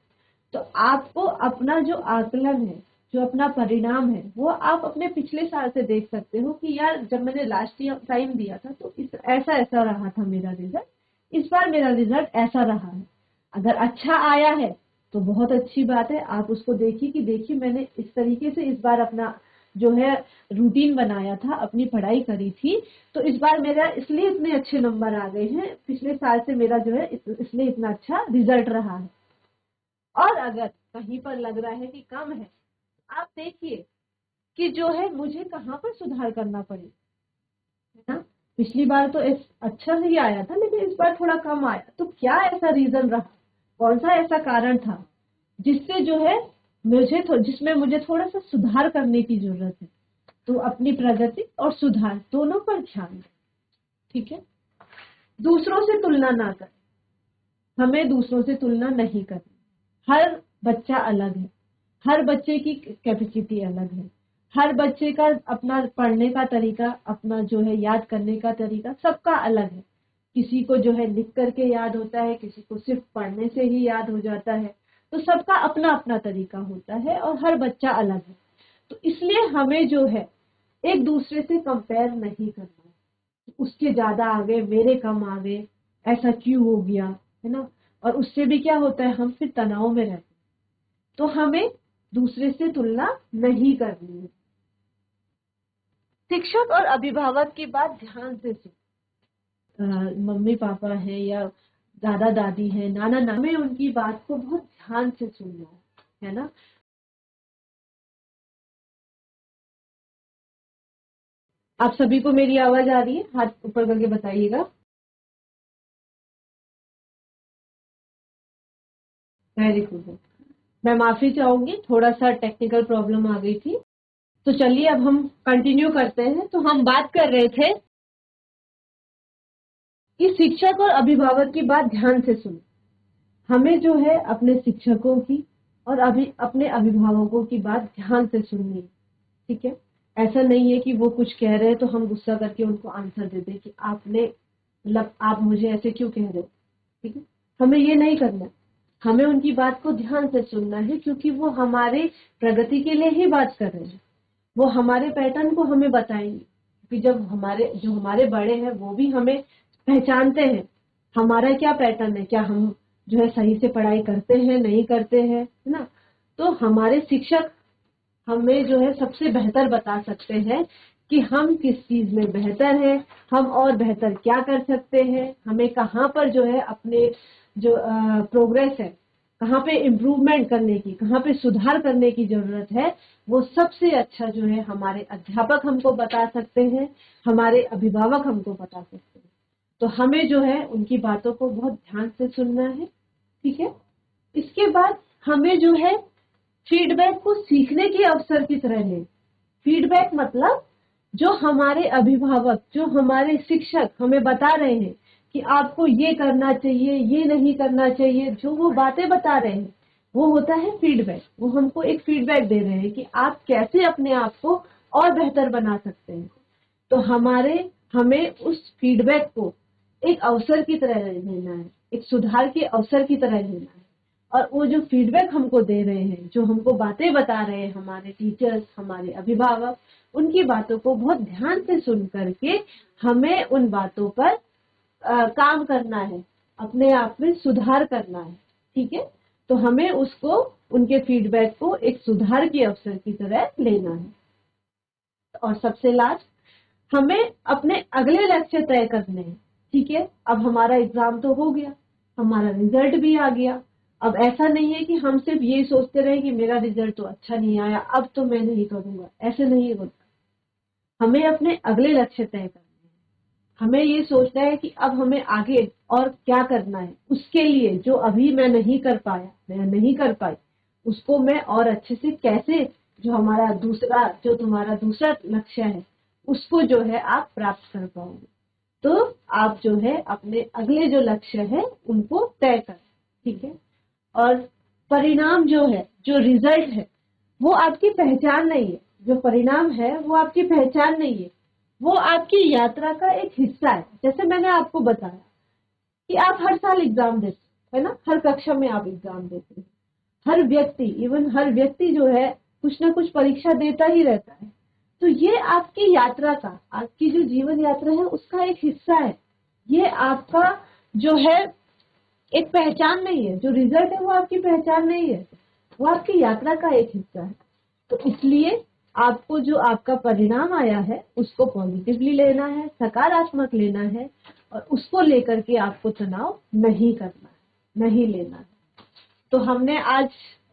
तो आपको अपना जो आकलन है, जो अपना परिणाम है, वो आप अपने पिछले साल से देख सकते हो कि यार जब मैंने लास्ट टाइम दिया था तो ऐसा ऐसा रहा था मेरा रिजल्ट, इस बार मेरा रिजल्ट ऐसा रहा है। अगर अच्छा आया है तो बहुत अच्छी बात है, आप उसको देखिए कि देखिए मैंने इस तरीके से इस बार अपना जो है रूटीन बनाया था, अपनी पढ़ाई करी थी, तो इस बार मेरा इसलिए इतने अच्छे नंबर आ गए हैं, पिछले साल से मेरा जो है इसलिए इतना अच्छा रिजल्ट रहा है। और अगर कहीं पर लग रहा है कि कम है, आप देखिए कि जो है मुझे कहाँ पर सुधार करना पड़ेगा, है ना। पिछली बार तो अच्छा ही आया था लेकिन इस बार थोड़ा कम आया, तो क्या ऐसा रीजन रहा, कौन सा ऐसा कारण था जिससे जो है जिसमें मुझे थोड़ा सा सुधार करने की जरूरत है। तो अपनी प्रगति और सुधार दोनों पर ध्यान दें। ठीक है। दूसरों से तुलना ना करें, हमें दूसरों से तुलना नहीं करनी। हर बच्चा अलग है, हर बच्चे की कैपेसिटी अलग है, हर बच्चे का अपना पढ़ने का तरीका, अपना जो है याद करने का तरीका सबका अलग है। किसी को जो है लिख करके याद होता है, किसी को सिर्फ पढ़ने से ही याद हो जाता है। तो सबका अपना अपना तरीका होता है और हर बच्चा अलग है। तो इसलिए हमें जो है एक दूसरे से कंपेयर नहीं करना है, उसके ज्यादा आ गए मेरे कम आ गए, ऐसा क्यों हो गया, है ना। और उससे भी क्या होता है, हम फिर तनाव में रहते हैं। तो हमें दूसरे से तुलना नहीं करनी है। शिक्षक और अभिभावक की बात ध्यान से सुन। मम्मी पापा है या दादा दादी है, नाना नानी, हमें उनकी बात को बहुत ध्यान से सुनना है ना। आप सभी को मेरी आवाज आ रही है? हाथ ऊपर करके बताइएगा। Very good. मैं माफी चाहूंगी, थोड़ा सा टेक्निकल प्रॉब्लम आ गई थी। तो चलिए अब हम कंटिन्यू करते हैं। तो हम बात कर रहे थे कि शिक्षक और अभिभावक की बात ध्यान से सुनो। हमें जो है अपने शिक्षकों की और अपने अभिभावकों की बात ध्यान से सुननी है। ठीक है। ऐसा नहीं है कि वो कुछ कह रहे हैं तो हम गुस्सा करके उनको आंसर दे दें कि आपने मतलब आप मुझे ऐसे क्यों कह रहे हो। ठीक है। हमें ये नहीं करना, हमें उनकी बात को ध्यान से सुनना है क्योंकि वो हमारे प्रगति के लिए ही बात कर रहे हैं। वो हमारे पैटर्न को हमें बताएंगे कि जब जो हमारे बड़े हैं वो भी हमें पहचानते हैं हमारा क्या पैटर्न है, क्या हम जो है सही से पढ़ाई करते हैं नहीं करते हैं, है ना। तो हमारे शिक्षक हमें जो है सबसे बेहतर बता सकते हैं कि हम किस चीज में बेहतर हैं, हम और बेहतर क्या कर सकते हैं, हमें कहाँ पर जो है अपने जो प्रोग्रेस है कहाँ पे इम्प्रूवमेंट करने की, कहाँ पे सुधार करने की जरूरत है, वो सबसे अच्छा जो है हमारे अध्यापक हमको बता सकते हैं, हमारे अभिभावक हमको बता सकते हैं। तो हमें जो है उनकी बातों को बहुत ध्यान से सुनना है, ठीक है। इसके बाद हमें जो है फीडबैक को सीखने के अवसर की तरह लें। फीडबैक मतलब जो हमारे अभिभावक, जो हमारे शिक्षक हमें बता रहे हैं कि आपको ये करना चाहिए, ये नहीं करना चाहिए, जो वो बातें बता रहे हैं वो होता है फीडबैक। वो हमको एक फीडबैक दे रहे हैं कि आप कैसे अपने आप को और बेहतर बना सकते हैं। तो हमें उस फीडबैक को एक अवसर की तरह लेना है, एक सुधार के अवसर की तरह लेना है। और वो जो फीडबैक हमको दे रहे हैं, जो हमको बातें बता रहे हैं हमारे टीचर्स, हमारे अभिभावक, उनकी बातों को बहुत ध्यान से सुन करके हमें उन बातों पर काम करना है, अपने आप में सुधार करना है, ठीक है। तो हमें उसको, उनके फीडबैक को एक सुधार के अवसर की तरह लेना है। और सबसे लास्ट, हमें अपने अगले लक्ष्य तय करने हैं, ठीक है। अब हमारा एग्जाम तो हो गया, हमारा रिजल्ट भी आ गया। अब ऐसा नहीं है कि हम सिर्फ ये सोचते रहे कि मेरा रिजल्ट तो अच्छा नहीं आया, अब तो मैं नहीं करूंगा, ऐसे नहीं होता। हमें अपने अगले लक्ष्य तय करने हैं। हमें ये सोचना है कि अब हमें आगे और क्या करना है, उसके लिए जो अभी मैं नहीं कर पाया, मैं नहीं कर पाई, उसको मैं और अच्छे से कैसे, जो तुम्हारा दूसरा लक्ष्य है उसको जो है आप प्राप्त कर पाओगे। तो आप जो है अपने अगले जो लक्ष्य है उनको तय करें, ठीक है। और परिणाम जो है, जो रिजल्ट है, वो आपकी पहचान नहीं है। जो परिणाम है वो आपकी पहचान नहीं है, वो आपकी यात्रा का एक हिस्सा है। जैसे मैंने आपको बताया कि आप हर साल एग्जाम देते है ना, हर कक्षा में आप एग्जाम देते हैं। हर व्यक्ति जो है कुछ ना कुछ परीक्षा देता ही रहता है। तो ये आपकी यात्रा का, आपकी जो जीवन यात्रा है उसका एक हिस्सा है। ये आपका जो है एक पहचान नहीं है। जो रिजल्ट है वो आपकी पहचान नहीं है, वो आपकी यात्रा का एक हिस्सा है। तो इसलिए आपको जो आपका परिणाम आया है उसको पॉजिटिवली लेना है, सकारात्मक लेना है, और उसको लेकर के आपको तनाव नहीं करना है, नहीं लेना है। तो हमने आज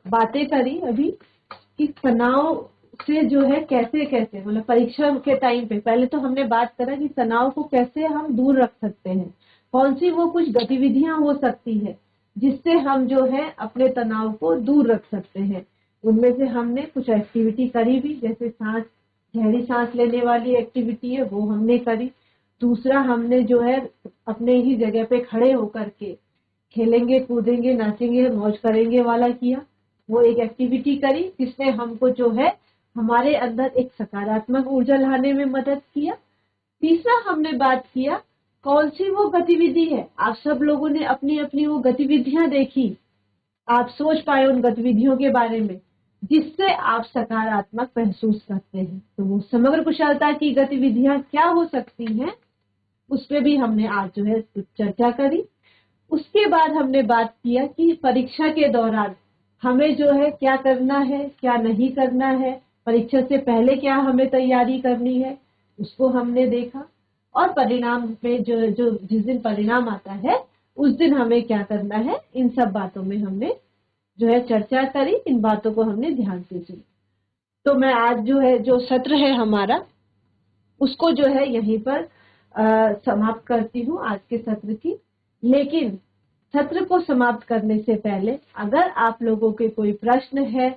बातें करी अभी कि तनाव से जो है कैसे कैसे, मतलब परीक्षा के टाइम पे पहले तो हमने बात करा कि तनाव को कैसे हम दूर रख सकते हैं, कौन सी वो कुछ गतिविधियां हो सकती है जिससे हम जो है अपने तनाव को दूर रख सकते हैं। उनमें से हमने कुछ एक्टिविटी करी भी, जैसे गहरी सांस लेने वाली एक्टिविटी है वो हमने करी। दूसरा, हमने जो है अपने ही जगह पे खड़े होकर के खेलेंगे, कूदेंगे, नाचेंगे, मौज करेंगे वाला किया, वो एक एक्टिविटी करी जिसने हमको जो है हमारे अंदर एक सकारात्मक ऊर्जा लाने में मदद किया। तीसरा, हमने बात किया कौन सी वो गतिविधि है, आप सब लोगों ने अपनी अपनी वो गतिविधियां देखी, आप सोच पाए उन गतिविधियों के बारे में जिससे आप सकारात्मक महसूस करते हैं। तो वो समग्र कुशलता की गतिविधियां क्या हो सकती हैं, उस पर भी हमने आज जो है चर्चा करी। उसके बाद हमने बात किया कि परीक्षा के दौरान हमें जो है क्या करना है, क्या नहीं करना है, परीक्षा से पहले क्या हमें तैयारी करनी है, उसको हमने देखा। और परिणाम में जिस दिन परिणाम आता है उस दिन हमें क्या करना है, इन सब बातों में हमने जो है चर्चा करी, इन बातों को हमने ध्यान से सुना। तो मैं आज जो है जो सत्र है हमारा उसको जो है यहीं पर समाप्त करती हूँ आज के सत्र की। लेकिन सत्र को समाप्त करने से पहले अगर आप लोगों के कोई प्रश्न है,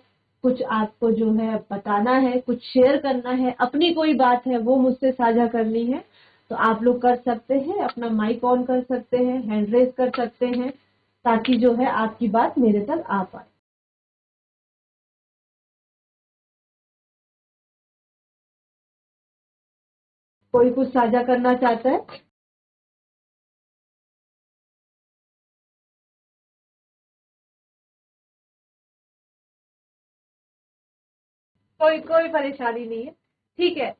कुछ आपको जो है बताना है, कुछ शेयर करना है, अपनी कोई बात है वो मुझसे साझा करनी है, तो आप लोग कर सकते हैं, अपना माइक ऑन कर सकते हैं, हैंड रेज कर सकते हैं, ताकि जो है आपकी बात मेरे तक आ पाए। कोई कुछ साझा करना चाहता है? कोई परेशानी नहीं है, ठीक है।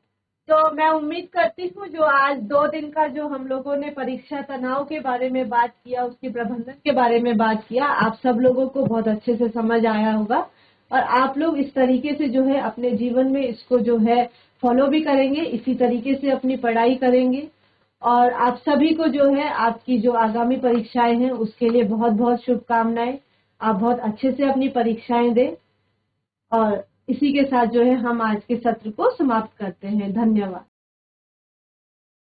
तो मैं उम्मीद करती हूँ जो आज 2 दिन का जो हम लोगों ने परीक्षा तनाव के बारे में बात किया, उसके प्रबंधन के बारे में बात किया, आप सब लोगों को बहुत अच्छे से समझ आया होगा। और आप लोग इस तरीके से जो है अपने जीवन में इसको जो है फॉलो भी करेंगे, इसी तरीके से अपनी पढ़ाई करेंगे। और आप सभी को जो है आपकी जो आगामी परीक्षाएं हैं उसके लिए बहुत बहुत शुभकामनाएं। आप बहुत अच्छे से अपनी परीक्षाएं दें। और इसी के साथ जो है हम आज के सत्र को समाप्त करते हैं। धन्यवाद।